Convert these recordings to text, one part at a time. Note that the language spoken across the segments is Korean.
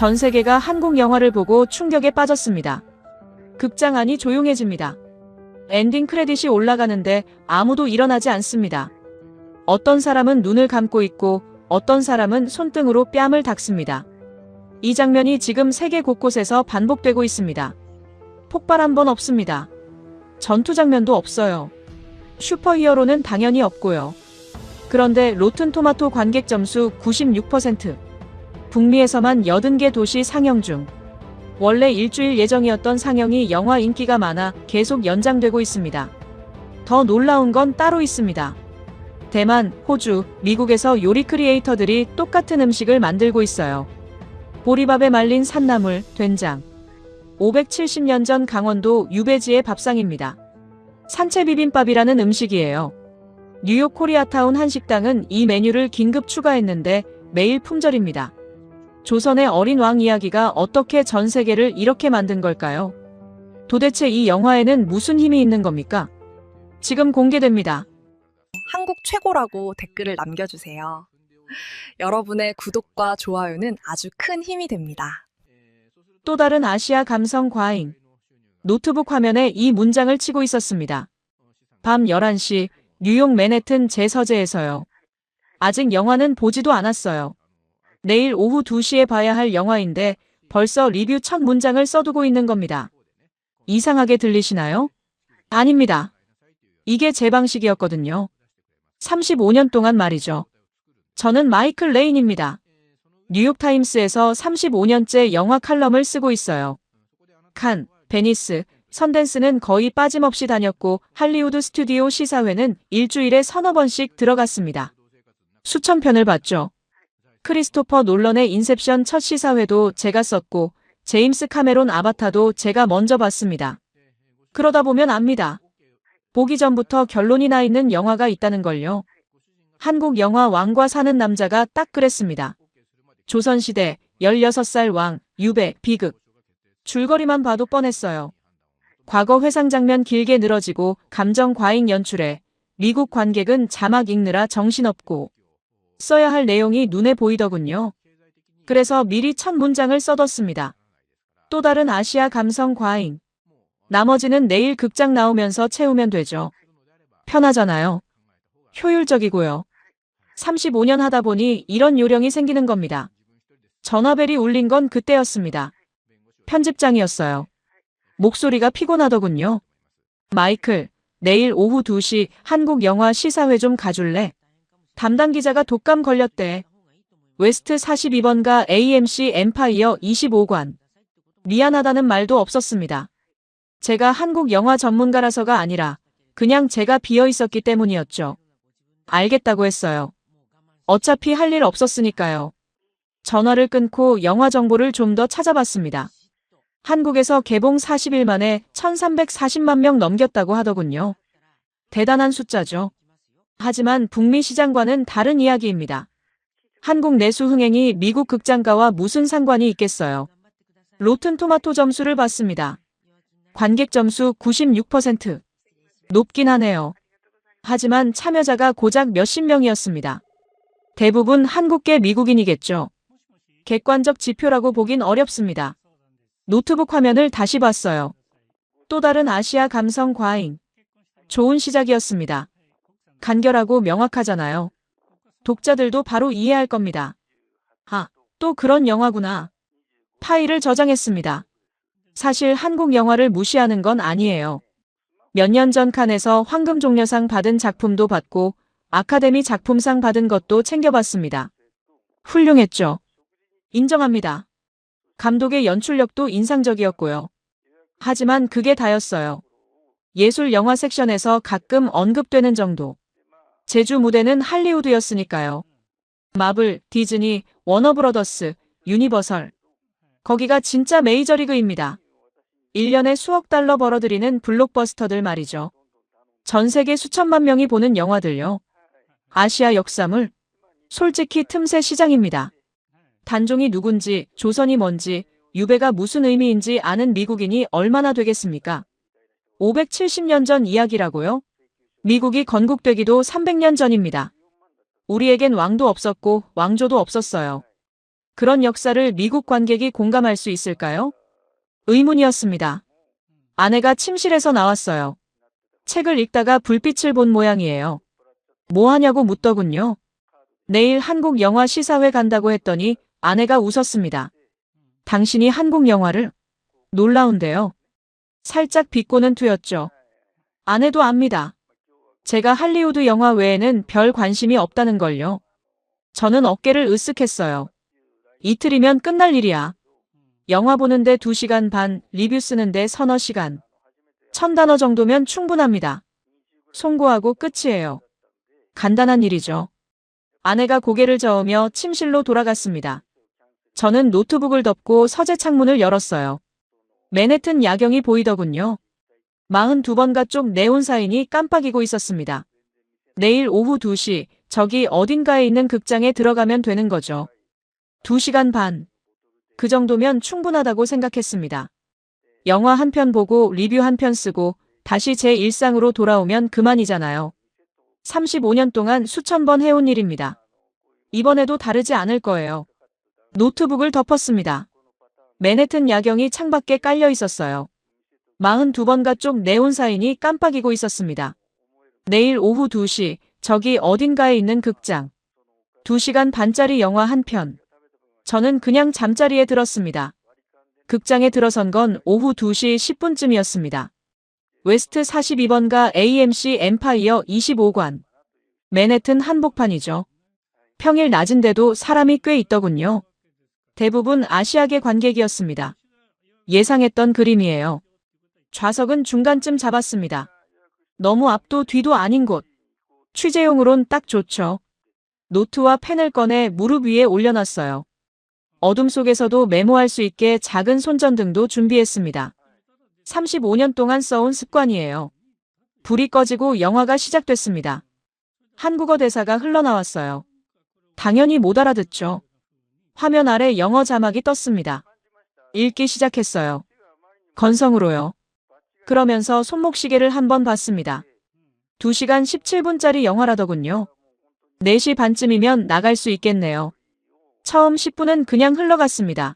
전 세계가 한국 영화를 보고 충격에 빠졌습니다. 극장 안이 조용해집니다. 엔딩 크레딧이 올라가는데 아무도 일어나지 않습니다. 어떤 사람은 눈을 감고 있고 어떤 사람은 손등으로 뺨을 닦습니다. 이 장면이 지금 세계 곳곳에서 반복되고 있습니다. 폭발 한 번 없습니다. 전투 장면도 없어요. 슈퍼히어로는 당연히 없고요. 그런데 로튼 토마토 관객 점수 96%. 북미에서만 80개 도시 상영 중. 원래 일주일 예정이었던 상영이 영화 인기가 많아 계속 연장되고 있습니다. 더 놀라운 건 따로 있습니다. 대만, 호주, 미국에서 요리 크리에이터들이 똑같은 음식을 만들고 있어요. 보리밥에 말린 산나물, 된장. 570년 전 강원도 유배지의 밥상입니다. 산채 비빔밥이라는 음식이에요. 뉴욕 코리아타운 한 식당은 이 메뉴를 긴급 추가했는데 매일 품절입니다. 조선의 어린 왕 이야기가 어떻게 전 세계를 이렇게 만든 걸까요? 도대체 이 영화에는 무슨 힘이 있는 겁니까? 지금 공개됩니다. 한국 최고라고 댓글을 남겨주세요. 여러분의 구독과 좋아요는 아주 큰 힘이 됩니다. 또 다른 아시아 감성 과잉. 노트북 화면에 이 문장을 치고 있었습니다. 밤 11시 뉴욕 맨해튼 제 서재에서요. 아직 영화는 보지도 않았어요. 내일 오후 2시에 봐야 할 영화인데 벌써 리뷰 첫 문장을 써두고 있는 겁니다. 이상하게 들리시나요? 아닙니다. 이게 제 방식이었거든요. 35년 동안 말이죠. 저는 마이클 레인입니다. 뉴욕타임스에서 35년째 영화 칼럼을 쓰고 있어요. 칸, 베니스, 선댄스는 거의 빠짐없이 다녔고 할리우드 스튜디오 시사회는 일주일에 서너 번씩 들어갔습니다. 수천 편을 봤죠. 크리스토퍼 놀런의 인셉션 첫 시사회도 제가 썼고 제임스 카메론 아바타도 제가 먼저 봤습니다. 그러다 보면 압니다. 보기 전부터 결론이 나 있는 영화가 있다는 걸요. 한국 영화 왕과 사는 남자가 딱 그랬습니다. 조선시대, 16살 왕, 유배, 비극. 줄거리만 봐도 뻔했어요. 과거 회상 장면 길게 늘어지고 감정 과잉 연출에 미국 관객은 자막 읽느라 정신없고 써야 할 내용이 눈에 보이더군요. 그래서 미리 첫 문장을 써뒀습니다. 또 다른 아시아 감성 과잉. 나머지는 내일 극장 나오면서 채우면 되죠. 편하잖아요. 효율적이고요. 35년 하다 보니 이런 요령이 생기는 겁니다. 전화벨이 울린 건 그때였습니다. 편집장이었어요. 목소리가 피곤하더군요. 마이클, 내일 오후 2시 한국 영화 시사회 좀 가줄래? 담당 기자가 독감 걸렸대. 웨스트 42번가 AMC 엠파이어 25관. 미안하다는 말도 없었습니다. 제가 한국 영화 전문가라서가 아니라 그냥 제가 비어 있었기 때문이었죠. 알겠다고 했어요. 어차피 할 일 없었으니까요. 전화를 끊고 영화 정보를 좀 더 찾아봤습니다. 한국에서 개봉 40일 만에 1340만 명 넘겼다고 하더군요. 대단한 숫자죠. 하지만 북미 시장과는 다른 이야기입니다. 한국 내수 흥행이 미국 극장가와 무슨 상관이 있겠어요. 로튼 토마토 점수를 봤습니다. 관객 점수 96%. 높긴 하네요. 하지만 참여자가 고작 몇십 명이었습니다. 대부분 한국계 미국인이겠죠. 객관적 지표라고 보긴 어렵습니다. 노트북 화면을 다시 봤어요. 또 다른 아시아 감성 과잉. 좋은 시작이었습니다. 간결하고 명확하잖아요. 독자들도 바로 이해할 겁니다. 아, 또 그런 영화구나. 파일을 저장했습니다. 사실 한국 영화를 무시하는 건 아니에요. 몇 년 전 칸에서 황금종려상 받은 작품도 봤고 아카데미 작품상 받은 것도 챙겨봤습니다. 훌륭했죠. 인정합니다. 감독의 연출력도 인상적이었고요. 하지만 그게 다였어요. 예술 영화 섹션에서 가끔 언급되는 정도. 제주 무대는 할리우드였으니까요. 마블, 디즈니, 워너브러더스, 유니버설. 거기가 진짜 메이저리그입니다. 1년에 수억 달러 벌어들이는 블록버스터들 말이죠. 전 세계 수천만 명이 보는 영화들요. 아시아 역사물. 솔직히 틈새 시장입니다. 단종이 누군지, 조선이 뭔지, 유배가 무슨 의미인지 아는 미국인이 얼마나 되겠습니까? 570년 전 이야기라고요? 미국이 건국되기도 300년 전입니다. 우리에겐 왕도 없었고 왕조도 없었어요. 그런 역사를 미국 관객이 공감할 수 있을까요? 의문이었습니다. 아내가 침실에서 나왔어요. 책을 읽다가 불빛을 본 모양이에요. 뭐 하냐고 묻더군요. 내일 한국 영화 시사회 간다고 했더니 아내가 웃었습니다. 당신이 한국 영화를? 놀라운데요. 살짝 비꼬는 투였죠. 아내도 압니다. 제가 할리우드 영화 외에는 별 관심이 없다는 걸요. 저는 어깨를 으쓱했어요. 이틀이면 끝날 일이야. 영화 보는데 2시간 반, 리뷰 쓰는데 서너 시간. 1000단어 정도면 충분합니다. 송고하고 끝이에요. 간단한 일이죠. 아내가 고개를 저으며 침실로 돌아갔습니다. 저는 노트북을 덮고 서재 창문을 열었어요. 맨해튼 야경이 보이더군요. 42번가 쪽 네온 사인이 깜빡이고 있었습니다. 내일 오후 2시, 저기 어딘가에 있는 극장에 들어가면 되는 거죠. 2시간 반. 그 정도면 충분하다고 생각했습니다. 영화 한 편 보고 리뷰 한 편 쓰고 다시 제 일상으로 돌아오면 그만이잖아요. 35년 동안 수천 번 해온 일입니다. 이번에도 다르지 않을 거예요. 노트북을 덮었습니다. 맨해튼 야경이 창밖에 깔려 있었어요. 42번가 쪽 네온 사인이 깜빡이고 있었습니다. 내일 오후 2시, 저기 어딘가에 있는 극장. 2시간 반짜리 영화 한 편. 저는 그냥 잠자리에 들었습니다. 극장에 들어선 건 오후 2시 10분쯤이었습니다. 웨스트 42번가 AMC 엠파이어 25관. 맨해튼 한복판이죠. 평일 낮인데도 사람이 꽤 있더군요. 대부분 아시아계 관객이었습니다. 예상했던 그림이에요. 좌석은 중간쯤 잡았습니다. 너무 앞도 뒤도 아닌 곳. 취재용으론 딱 좋죠. 노트와 펜을 꺼내 무릎 위에 올려놨어요. 어둠 속에서도 메모할 수 있게 작은 손전등도 준비했습니다. 35년 동안 써온 습관이에요. 불이 꺼지고 영화가 시작됐습니다. 한국어 대사가 흘러나왔어요. 당연히 못 알아듣죠. 화면 아래 영어 자막이 떴습니다. 읽기 시작했어요. 건성으로요. 그러면서 손목시계를 한번 봤습니다. 2시간 17분짜리 영화라더군요. 4시 반쯤이면 나갈 수 있겠네요. 처음 10분은 그냥 흘러갔습니다.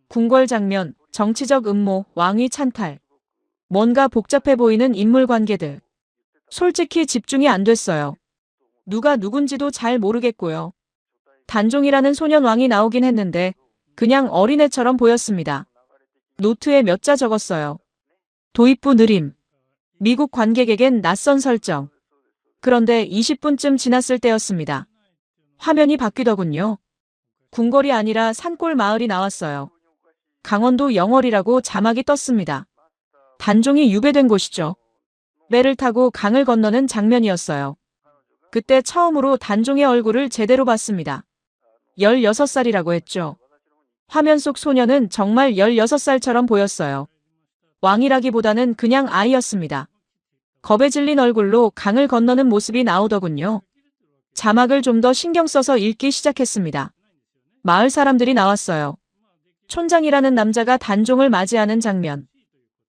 궁궐 장면, 정치적 음모, 왕위 찬탈. 뭔가 복잡해 보이는 인물 관계들. 솔직히 집중이 안 됐어요. 누가 누군지도 잘 모르겠고요. 단종이라는 소년 왕이 나오긴 했는데 그냥 어린애처럼 보였습니다. 노트에 몇 자 적었어요. 도입부 느림. 미국 관객에겐 낯선 설정. 그런데 20분쯤 지났을 때였습니다. 화면이 바뀌더군요. 궁궐이 아니라 산골 마을이 나왔어요. 강원도 영월이라고 자막이 떴습니다. 단종이 유배된 곳이죠. 배를 타고 강을 건너는 장면이었어요. 그때 처음으로 단종의 얼굴을 제대로 봤습니다. 16살이라고 했죠. 화면 속 소녀는 정말 16살처럼 보였어요. 왕이라기보다는 그냥 아이였습니다. 겁에 질린 얼굴로 강을 건너는 모습이 나오더군요. 자막을 좀 더 신경 써서 읽기 시작했습니다. 마을 사람들이 나왔어요. 촌장이라는 남자가 단종을 맞이하는 장면.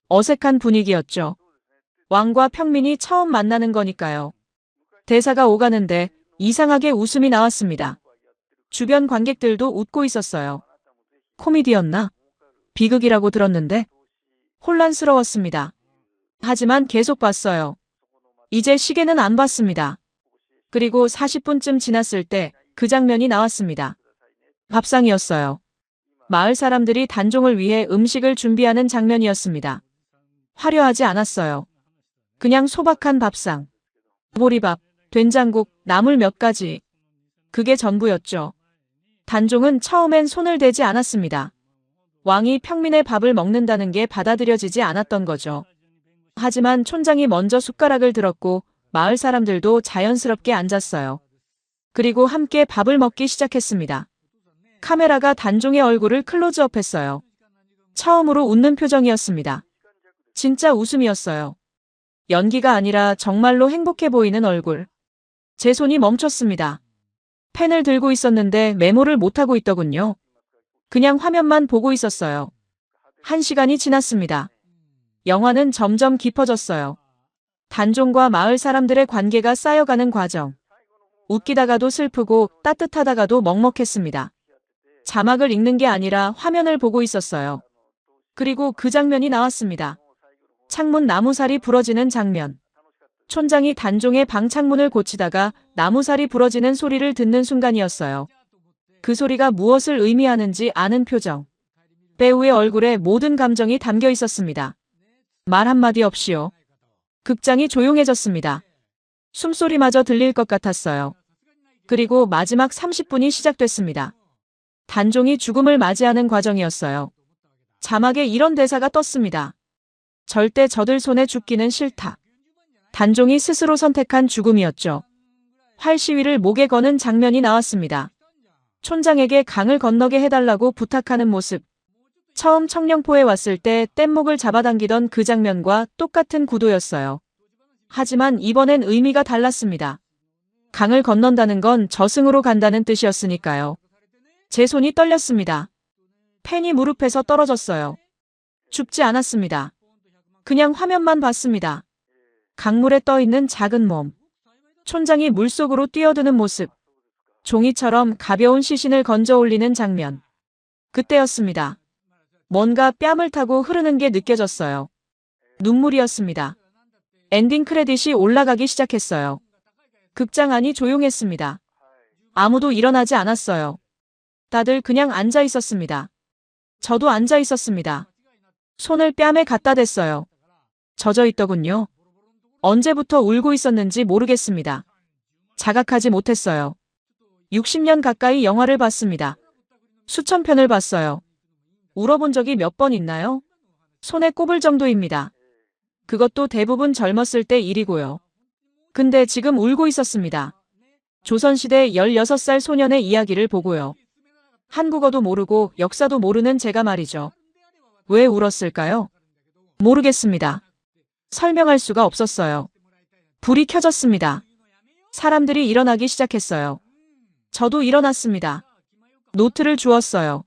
어색한 분위기였죠. 왕과 평민이 처음 만나는 거니까요. 대사가 오가는데 이상하게 웃음이 나왔습니다. 주변 관객들도 웃고 있었어요. 코미디였나? 비극이라고 들었는데 혼란스러웠습니다. 하지만 계속 봤어요. 이제 시계는 안 봤습니다. 그리고 40분쯤 지났을 때 그 장면이 나왔습니다. 밥상이었어요. 마을 사람들이 단종을 위해 음식을 준비하는 장면이었습니다. 화려하지 않았어요. 그냥 소박한 밥상. 보리밥, 된장국, 나물 몇 가지. 그게 전부였죠. 단종은 처음엔 손을 대지 않았습니다. 왕이 평민의 밥을 먹는다는 게 받아들여지지 않았던 거죠. 하지만 촌장이 먼저 숟가락을 들었고 마을 사람들도 자연스럽게 앉았어요. 그리고 함께 밥을 먹기 시작했습니다. 카메라가 단종의 얼굴을 클로즈업했어요. 처음으로 웃는 표정이었습니다. 진짜 웃음이었어요. 연기가 아니라 정말로 행복해 보이는 얼굴. 제 손이 멈췄습니다. 펜을 들고 있었는데 메모를 못하고 있더군요. 그냥 화면만 보고 있었어요. 1시간이 지났습니다. 영화는 점점 깊어졌어요. 단종과 마을 사람들의 관계가 쌓여가는 과정. 웃기다가도 슬프고 따뜻하다가도 먹먹했습니다. 자막을 읽는 게 아니라 화면을 보고 있었어요. 그리고 그 장면이 나왔습니다. 창문 나무살이 부러지는 장면. 촌장이 단종의 방 창문을 고치다가 나무살이 부러지는 소리를 듣는 순간이었어요. 그 소리가 무엇을 의미하는지 아는 표정. 배우의 얼굴에 모든 감정이 담겨 있었습니다. 말 한마디 없이요. 극장이 조용해졌습니다. 숨소리마저 들릴 것 같았어요. 그리고 마지막 30분이 시작됐습니다. 단종이 죽음을 맞이하는 과정이었어요. 자막에 이런 대사가 떴습니다. 절대 저들 손에 죽기는 싫다. 단종이 스스로 선택한 죽음이었죠. 활 시위를 목에 거는 장면이 나왔습니다. 촌장에게 강을 건너게 해달라고 부탁하는 모습. 처음 청령포에 왔을 때 뗏목을 잡아당기던 그 장면과 똑같은 구도였어요. 하지만 이번엔 의미가 달랐습니다. 강을 건넌다는 건 저승으로 간다는 뜻이었으니까요. 제 손이 떨렸습니다. 펜이 무릎에서 떨어졌어요. 춥지 않았습니다. 그냥 화면만 봤습니다. 강물에 떠있는 작은 몸. 촌장이 물속으로 뛰어드는 모습. 종이처럼 가벼운 시신을 건져 올리는 장면. 그때였습니다. 뭔가 뺨을 타고 흐르는 게 느껴졌어요. 눈물이었습니다. 엔딩 크레딧이 올라가기 시작했어요. 극장 안이 조용했습니다. 아무도 일어나지 않았어요. 다들 그냥 앉아 있었습니다. 저도 앉아 있었습니다. 손을 뺨에 갖다 댔어요. 젖어 있더군요. 언제부터 울고 있었는지 모르겠습니다. 자각하지 못했어요. 60년 가까이 영화를 봤습니다. 수천 편을 봤어요. 울어본 적이 몇 번 있나요? 손에 꼽을 정도입니다. 그것도 대부분 젊었을 때 일이고요. 근데 지금 울고 있었습니다. 조선시대 16살 소년의 이야기를 보고요. 한국어도 모르고 역사도 모르는 제가 말이죠. 왜 울었을까요? 모르겠습니다. 설명할 수가 없었어요. 불이 켜졌습니다. 사람들이 일어나기 시작했어요. 저도 일어났습니다. 노트를 주었어요.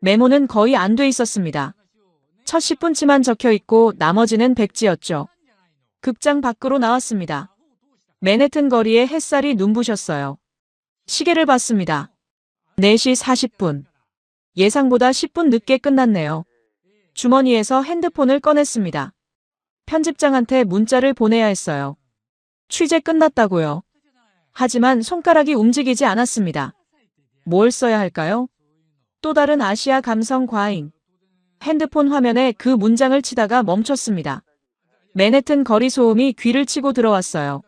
메모는 거의 안 돼 있었습니다. 첫 10분치만 적혀 있고 나머지는 백지였죠. 극장 밖으로 나왔습니다. 맨해튼 거리에 햇살이 눈부셨어요. 시계를 봤습니다. 4시 40분. 예상보다 10분 늦게 끝났네요. 주머니에서 핸드폰을 꺼냈습니다. 편집장한테 문자를 보내야 했어요. 취재 끝났다고요. 하지만 손가락이 움직이지 않았습니다. 뭘 써야 할까요? 또 다른 아시아 감성 과잉. 핸드폰 화면에 그 문장을 치다가 멈췄습니다. 맨해튼 거리 소음이 귀를 치고 들어왔어요.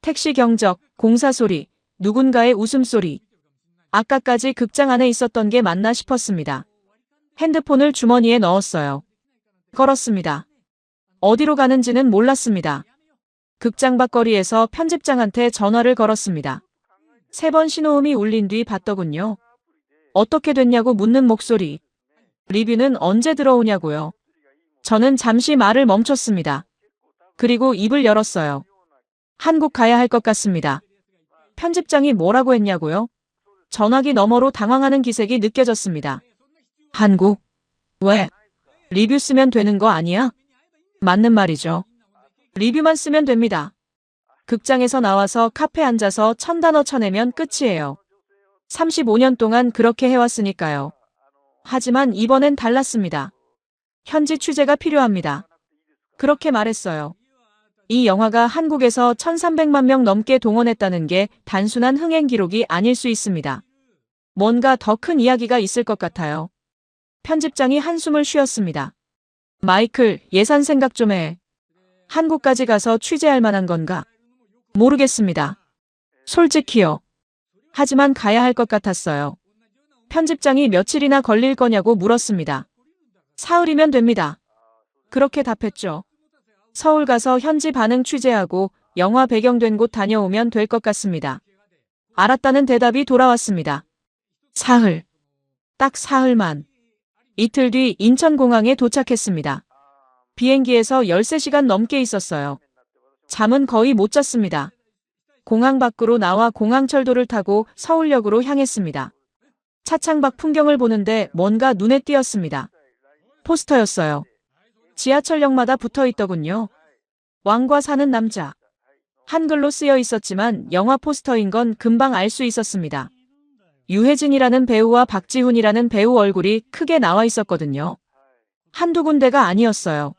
택시 경적, 공사 소리, 누군가의 웃음소리. 아까까지 극장 안에 있었던 게 맞나 싶었습니다. 핸드폰을 주머니에 넣었어요. 걸었습니다. 어디로 가는지는 몰랐습니다. 극장 밖 거리에서 편집장한테 전화를 걸었습니다. 3번 신호음이 울린 뒤 봤더군요. 어떻게 됐냐고 묻는 목소리. 리뷰는 언제 들어오냐고요. 저는 잠시 말을 멈췄습니다. 그리고 입을 열었어요. 한국 가야 할 것 같습니다. 편집장이 뭐라고 했냐고요? 전화기 너머로 당황하는 기색이 느껴졌습니다. 한국? 왜? 리뷰 쓰면 되는 거 아니야? 맞는 말이죠. 리뷰만 쓰면 됩니다. 극장에서 나와서 카페 앉아서 1000단어 쳐내면 끝이에요. 35년 동안 그렇게 해왔으니까요. 하지만 이번엔 달랐습니다. 현지 취재가 필요합니다. 그렇게 말했어요. 이 영화가 한국에서 1300만 명 넘게 동원했다는 게 단순한 흥행 기록이 아닐 수 있습니다. 뭔가 더 큰 이야기가 있을 것 같아요. 편집장이 한숨을 쉬었습니다. 마이클, 예산 생각 좀 해. 한국까지 가서 취재할 만한 건가? 모르겠습니다. 솔직히요. 하지만 가야 할 것 같았어요. 편집장이 며칠이나 걸릴 거냐고 물었습니다. 사흘이면 됩니다. 그렇게 답했죠. 서울 가서 현지 반응 취재하고 영화 배경된 곳 다녀오면 될 것 같습니다. 알았다는 대답이 돌아왔습니다. 사흘. 딱 사흘만. 이틀 뒤 인천공항에 도착했습니다. 비행기에서 13시간 넘게 있었어요. 잠은 거의 못 잤습니다. 공항 밖으로 나와 공항철도를 타고 서울역으로 향했습니다. 차창 밖 풍경을 보는데 뭔가 눈에 띄었습니다. 포스터였어요. 지하철역마다 붙어 있더군요. 왕과 사는 남자. 한글로 쓰여 있었지만 영화 포스터인 건 금방 알 수 있었습니다. 유해진이라는 배우와 박지훈이라는 배우 얼굴이 크게 나와 있었거든요. 한두 군데가 아니었어요.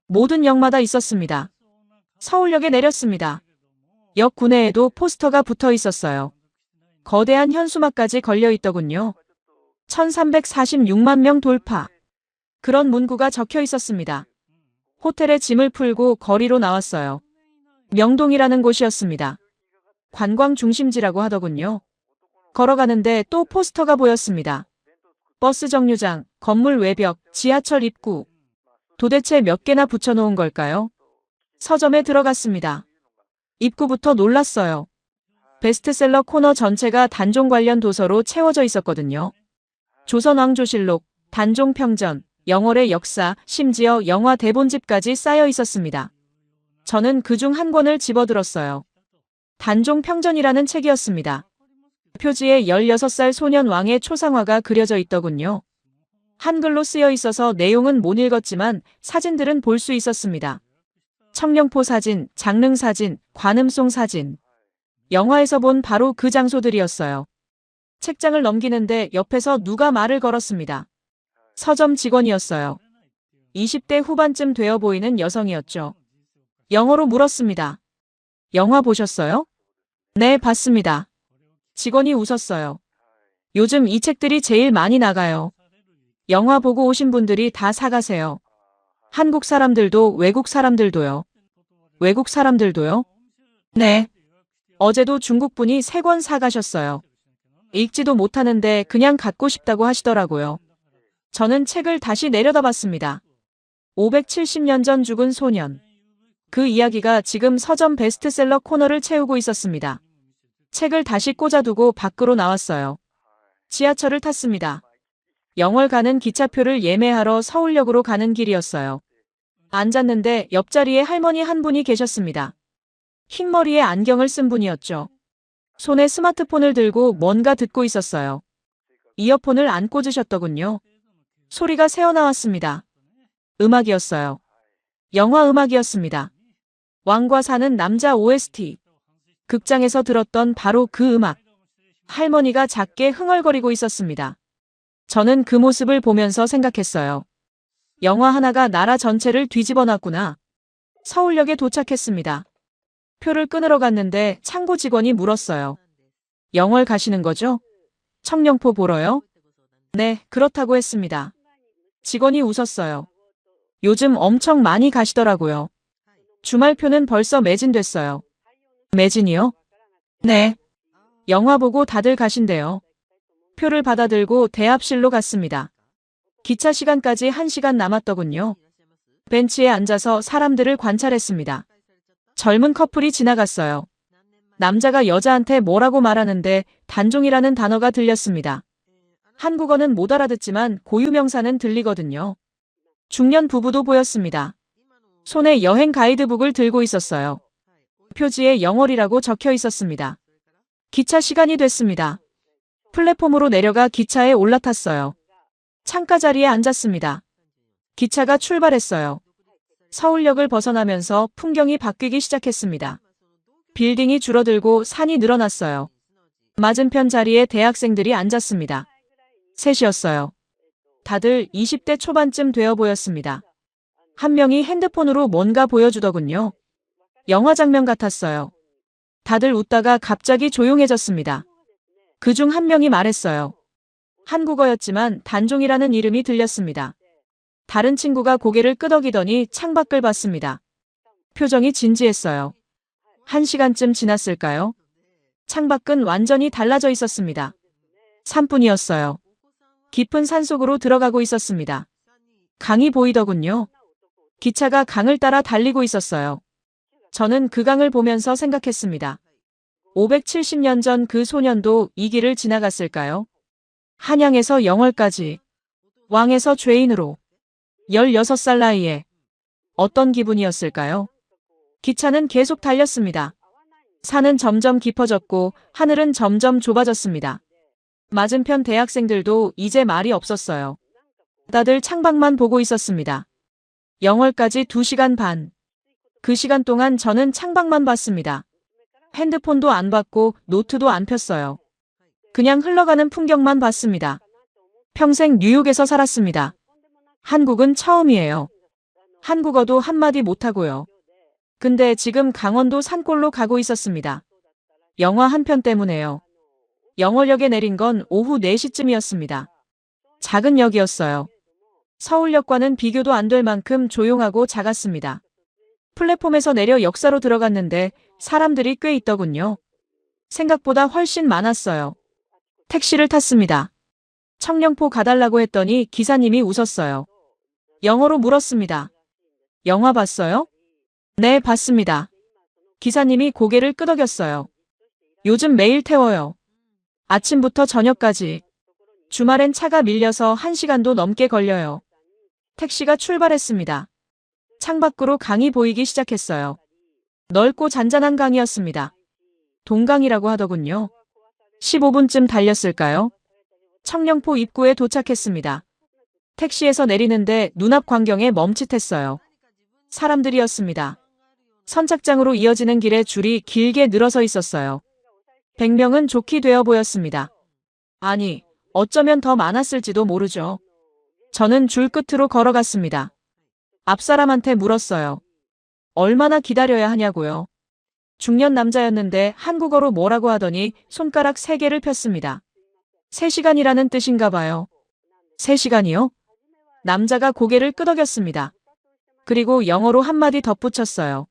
모든 역마다 있었습니다. 서울역에 내렸습니다. 역 구내에도 포스터가 붙어 있었어요. 거대한 현수막까지 걸려 있더군요. 1346만 명 돌파. 그런 문구가 적혀 있었습니다. 호텔에 짐을 풀고 거리로 나왔어요. 명동이라는 곳이었습니다. 관광 중심지라고 하더군요. 걸어가는데 또 포스터가 보였습니다. 버스 정류장, 건물 외벽, 지하철 입구. 도대체 몇 개나 붙여놓은 걸까요? 서점에 들어갔습니다. 입구부터 놀랐어요. 베스트셀러 코너 전체가 단종 관련 도서로 채워져 있었거든요. 조선왕조실록, 단종평전, 영월의 역사, 심지어 영화 대본집까지 쌓여 있었습니다. 저는 그중 한 권을 집어들었어요. 단종평전이라는 책이었습니다. 표지에 16살 소년 왕의 초상화가 그려져 있더군요. 한글로 쓰여 있어서 내용은 못 읽었지만 사진들은 볼 수 있었습니다. 청령포 사진, 장릉 사진, 관음송 사진. 영화에서 본 바로 그 장소들이었어요. 책장을 넘기는데 옆에서 누가 말을 걸었습니다. 서점 직원이었어요. 20대 후반쯤 되어 보이는 여성이었죠. 영어로 물었습니다. 영화 보셨어요? 네, 봤습니다. 직원이 웃었어요. 요즘 이 책들이 제일 많이 나가요. 영화 보고 오신 분들이 다 사가세요. 한국 사람들도 외국 사람들도요. 외국 사람들도요? 네. 어제도 중국 분이 3권 사가셨어요. 읽지도 못하는데 그냥 갖고 싶다고 하시더라고요. 저는 책을 다시 내려다봤습니다. 570년 전 죽은 소년. 그 이야기가 지금 서점 베스트셀러 코너를 채우고 있었습니다. 책을 다시 꽂아두고 밖으로 나왔어요. 지하철을 탔습니다. 영월 가는 기차표를 예매하러 서울역으로 가는 길이었어요. 앉았는데 옆자리에 할머니 한 분이 계셨습니다. 흰머리에 안경을 쓴 분이었죠. 손에 스마트폰을 들고 뭔가 듣고 있었어요. 이어폰을 안 꽂으셨더군요. 소리가 새어나왔습니다. 음악이었어요. 영화 음악이었습니다. 왕과 사는 남자 OST. 극장에서 들었던 바로 그 음악. 할머니가 작게 흥얼거리고 있었습니다. 저는 그 모습을 보면서 생각했어요. 영화 하나가 나라 전체를 뒤집어 놨구나. 서울역에 도착했습니다. 표를 끊으러 갔는데 창고 직원이 물었어요. 영월 가시는 거죠? 청령포 보러요? 네, 그렇다고 했습니다. 직원이 웃었어요. 요즘 엄청 많이 가시더라고요. 주말표는 벌써 매진됐어요. 매진이요? 네. 영화 보고 다들 가신대요. 표를 받아들고 대합실로 갔습니다. 기차 시간까지 1시간 남았더군요. 벤치에 앉아서 사람들을 관찰했습니다. 젊은 커플이 지나갔어요. 남자가 여자한테 뭐라고 말하는데 단종이라는 단어가 들렸습니다. 한국어는 못 알아듣지만 고유명사는 들리거든요. 중년 부부도 보였습니다. 손에 여행 가이드북을 들고 있었어요. 표지에 영월이라고 적혀 있었습니다. 기차 시간이 됐습니다. 플랫폼으로 내려가 기차에 올라탔어요. 창가 자리에 앉았습니다. 기차가 출발했어요. 서울역을 벗어나면서 풍경이 바뀌기 시작했습니다. 빌딩이 줄어들고 산이 늘어났어요. 맞은편 자리에 대학생들이 앉았습니다. 셋이었어요. 다들 20대 초반쯤 되어 보였습니다. 한 명이 핸드폰으로 뭔가 보여주더군요. 영화 장면 같았어요. 다들 웃다가 갑자기 조용해졌습니다. 그중 한 명이 말했어요. 한국어였지만 단종이라는 이름이 들렸습니다. 다른 친구가 고개를 끄덕이더니 창밖을 봤습니다. 표정이 진지했어요. 1시간쯤 지났을까요? 창밖은 완전히 달라져 있었습니다. 산뿐이었어요. 깊은 산속으로 들어가고 있었습니다. 강이 보이더군요. 기차가 강을 따라 달리고 있었어요. 저는 그 강을 보면서 생각했습니다. 570년 전 그 소년도 이 길을 지나갔을까요? 한양에서 영월까지, 왕에서 죄인으로, 16살 나이에 어떤 기분이었을까요? 기차는 계속 달렸습니다. 산은 점점 깊어졌고 하늘은 점점 좁아졌습니다. 맞은편 대학생들도 이제 말이 없었어요. 다들 창밖만 보고 있었습니다. 영월까지 2시간 반. 그 시간 동안 저는 창밖만 봤습니다. 핸드폰도 안 받고 노트도 안 폈어요. 그냥 흘러가는 풍경만 봤습니다. 평생 뉴욕에서 살았습니다. 한국은 처음이에요. 한국어도 한마디 못하고요. 근데 지금 강원도 산골로 가고 있었습니다. 영화 한 편 때문에요. 영월역에 내린 건 오후 4시쯤이었습니다. 작은 역이었어요. 서울역과는 비교도 안 될 만큼 조용하고 작았습니다. 플랫폼에서 내려 역사로 들어갔는데 사람들이 꽤 있더군요. 생각보다 훨씬 많았어요. 택시를 탔습니다. 청령포 가달라고 했더니 기사님이 웃었어요. 영어로 물었습니다. 영화 봤어요? 네, 봤습니다. 기사님이 고개를 끄덕였어요. 요즘 매일 태워요. 아침부터 저녁까지. 주말엔 차가 밀려서 1시간도 넘게 걸려요. 택시가 출발했습니다. 창밖으로 강이 보이기 시작했어요. 넓고 잔잔한 강이었습니다. 동강이라고 하더군요. 15분쯤 달렸을까요? 청령포 입구에 도착했습니다. 택시에서 내리는데 눈앞 광경에 멈칫했어요. 사람들이었습니다. 선착장으로 이어지는 길에 줄이 길게 늘어서 있었어요. 100명은 좋게 되어 보였습니다. 아니, 어쩌면 더 많았을지도 모르죠. 저는 줄 끝으로 걸어갔습니다. 앞 사람한테 물었어요. 얼마나 기다려야 하냐고요. 중년 남자였는데 한국어로 뭐라고 하더니 손가락 3개를 폈습니다. 3시간이라는 뜻인가 봐요. 3시간이요? 남자가 고개를 끄덕였습니다. 그리고 영어로 한마디 덧붙였어요.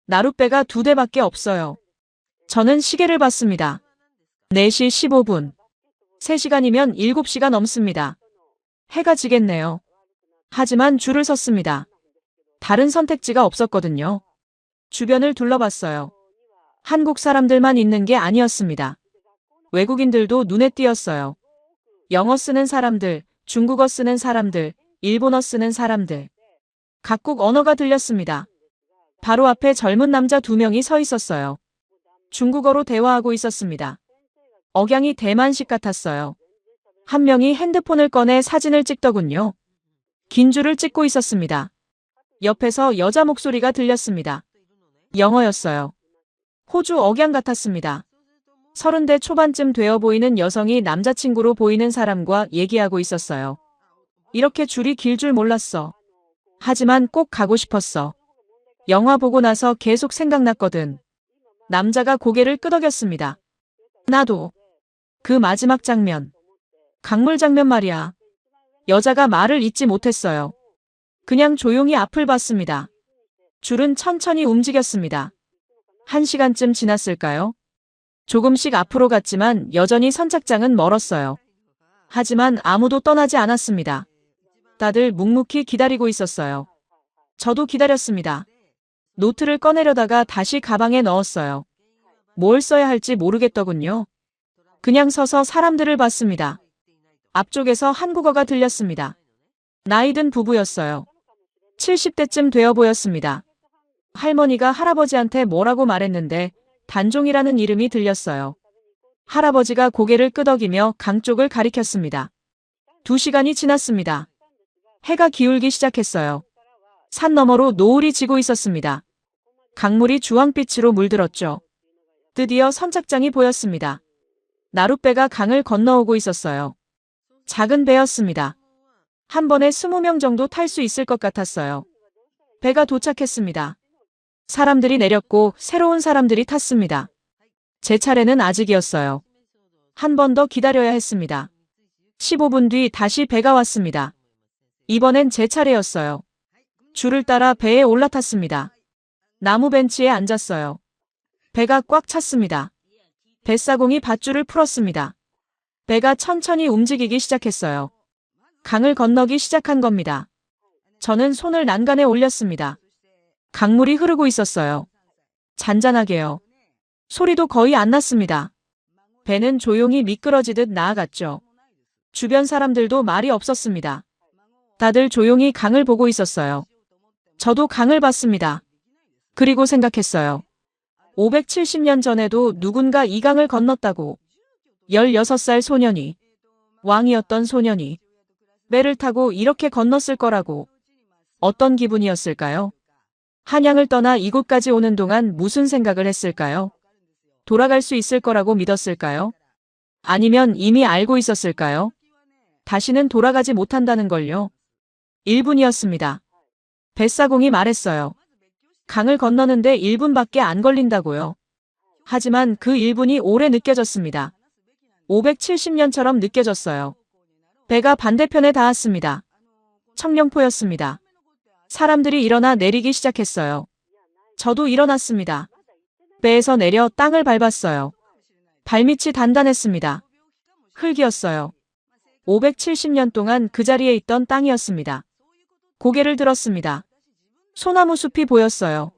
나룻배가 2대밖에 없어요. 저는 시계를 봤습니다. 4시 15분. 3시간이면 7시가 넘습니다. 해가 지겠네요. 하지만 줄을 섰습니다. 다른 선택지가 없었거든요. 주변을 둘러봤어요. 한국 사람들만 있는 게 아니었습니다. 외국인들도 눈에 띄었어요. 영어 쓰는 사람들, 중국어 쓰는 사람들, 일본어 쓰는 사람들. 각국 언어가 들렸습니다. 바로 앞에 젊은 남자 2명이 서 있었어요. 중국어로 대화하고 있었습니다. 억양이 대만식 같았어요. 한 명이 핸드폰을 꺼내 사진을 찍더군요. 긴 줄을 찍고 있었습니다. 옆에서 여자 목소리가 들렸습니다. 영어였어요. 호주 억양 같았습니다. 30대 초반쯤 되어 보이는 여성이 남자친구로 보이는 사람과 얘기하고 있었어요. 이렇게 줄이 길 줄 몰랐어. 하지만 꼭 가고 싶었어. 영화 보고 나서 계속 생각났거든. 남자가 고개를 끄덕였습니다. 나도. 그 마지막 장면. 강물 장면 말이야. 여자가 말을 잇지 못했어요. 그냥 조용히 앞을 봤습니다. 줄은 천천히 움직였습니다. 1시간쯤 지났을까요? 조금씩 앞으로 갔지만 여전히 선착장은 멀었어요. 하지만 아무도 떠나지 않았습니다. 다들 묵묵히 기다리고 있었어요. 저도 기다렸습니다. 노트를 꺼내려다가 다시 가방에 넣었어요. 뭘 써야 할지 모르겠더군요. 그냥 서서 사람들을 봤습니다. 앞쪽에서 한국어가 들렸습니다. 나이든 부부였어요. 70대쯤 되어 보였습니다. 할머니가 할아버지한테 뭐라고 말했는데 단종이라는 이름이 들렸어요. 할아버지가 고개를 끄덕이며 강 쪽을 가리켰습니다. 2시간이 지났습니다. 해가 기울기 시작했어요. 산 너머로 노을이 지고 있었습니다. 강물이 주황빛으로 물들었죠. 드디어 선착장이 보였습니다. 나룻배가 강을 건너오고 있었어요. 작은 배였습니다. 한 번에 20명 정도 탈 수 있을 것 같았어요. 배가 도착했습니다. 사람들이 내렸고 새로운 사람들이 탔습니다. 제 차례는 아직이었어요. 한 번 더 기다려야 했습니다. 15분 뒤 다시 배가 왔습니다. 이번엔 제 차례였어요. 줄을 따라 배에 올라탔습니다. 나무 벤치에 앉았어요. 배가 꽉 찼습니다. 뱃사공이 밧줄을 풀었습니다. 배가 천천히 움직이기 시작했어요. 강을 건너기 시작한 겁니다. 저는 손을 난간에 올렸습니다. 강물이 흐르고 있었어요. 잔잔하게요. 소리도 거의 안 났습니다. 배는 조용히 미끄러지듯 나아갔죠. 주변 사람들도 말이 없었습니다. 다들 조용히 강을 보고 있었어요. 저도 강을 봤습니다. 그리고 생각했어요. 570년 전에도 누군가 이 강을 건넜다고. 16살 소년이, 왕이었던 소년이 배를 타고 이렇게 건넜을 거라고. 어떤 기분이었을까요? 한양을 떠나 이곳까지 오는 동안 무슨 생각을 했을까요? 돌아갈 수 있을 거라고 믿었을까요? 아니면 이미 알고 있었을까요? 다시는 돌아가지 못한다는 걸요. 1분이었습니다. 뱃사공이 말했어요. 강을 건너는데 1분밖에 안 걸린다고요. 하지만 그 1분이 오래 느껴졌습니다. 570년처럼 느껴졌어요. 배가 반대편에 닿았습니다. 청령포였습니다. 사람들이 일어나 내리기 시작했어요. 저도 일어났습니다. 배에서 내려 땅을 밟았어요. 발밑이 단단했습니다. 흙이었어요. 570년 동안 그 자리에 있던 땅이었습니다. 고개를 들었습니다. 소나무 숲이 보였어요.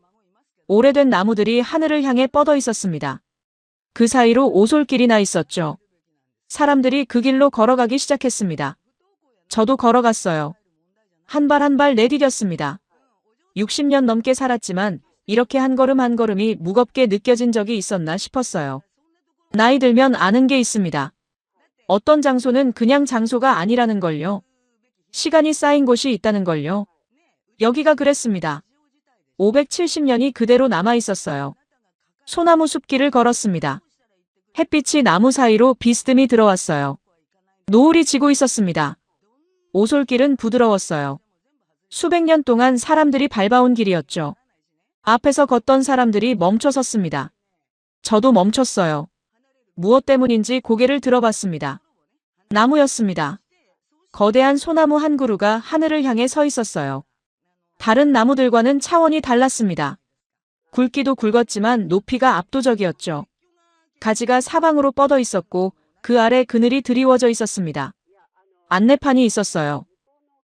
오래된 나무들이 하늘을 향해 뻗어 있었습니다. 그 사이로 오솔길이 나 있었죠. 사람들이 그 길로 걸어가기 시작했습니다. 저도 걸어갔어요. 한 발 한 발 내디뎠습니다. 60년 넘게 살았지만 이렇게 한 걸음 한 걸음이 무겁게 느껴진 적이 있었나 싶었어요. 나이 들면 아는 게 있습니다. 어떤 장소는 그냥 장소가 아니라는 걸요. 시간이 쌓인 곳이 있다는 걸요. 여기가 그랬습니다. 570년이 그대로 남아 있었어요. 소나무 숲길을 걸었습니다. 햇빛이 나무 사이로 비스듬히 들어왔어요. 노을이 지고 있었습니다. 오솔길은 부드러웠어요. 수백 년 동안 사람들이 밟아온 길이었죠. 앞에서 걷던 사람들이 멈춰 섰습니다. 저도 멈췄어요. 무엇 때문인지 고개를 들어봤습니다. 나무였습니다. 거대한 소나무 한 그루가 하늘을 향해 서 있었어요. 다른 나무들과는 차원이 달랐습니다. 굵기도 굵었지만 높이가 압도적이었죠. 가지가 사방으로 뻗어 있었고 그 아래 그늘이 드리워져 있었습니다. 안내판이 있었어요.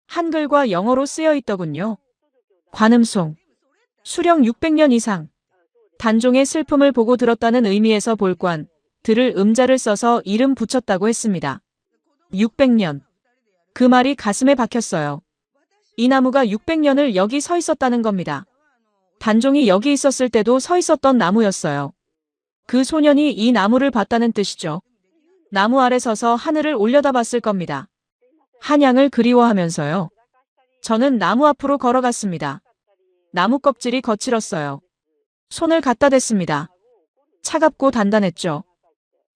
한글과 영어로 쓰여 있더군요. 관음송. 수령 600년 이상. 단종의 슬픔을 보고 들었다는 의미에서 볼관, 들을 음자를 써서 이름 붙였다고 했습니다. 600년. 그 말이 가슴에 박혔어요. 이 나무가 600년을 여기 서 있었다는 겁니다. 단종이 여기 있었을 때도 서 있었던 나무였어요. 그 소년이 이 나무를 봤다는 뜻이죠. 나무 아래 서서 하늘을 올려다봤을 겁니다. 한양을 그리워하면서요. 저는 나무 앞으로 걸어갔습니다. 나무 껍질이 거칠었어요. 손을 갖다 댔습니다. 차갑고 단단했죠.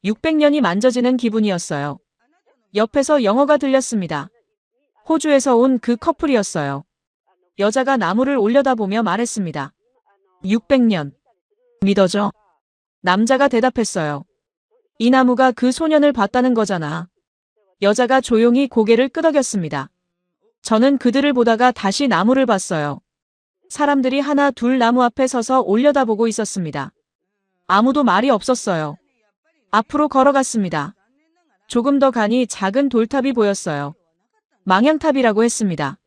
600년이 만져지는 기분이었어요. 옆에서 영어가 들렸습니다. 호주에서 온 그 커플이었어요. 여자가 나무를 올려다보며 말했습니다. 600년. 믿어져? 남자가 대답했어요. 이 나무가 그 소년을 봤다는 거잖아. 여자가 조용히 고개를 끄덕였습니다. 저는 그들을 보다가 다시 나무를 봤어요. 사람들이 하나 둘 나무 앞에 서서 올려다보고 있었습니다. 아무도 말이 없었어요. 앞으로 걸어갔습니다. 조금 더 가니 작은 돌탑이 보였어요. 망향탑이라고 했습니다.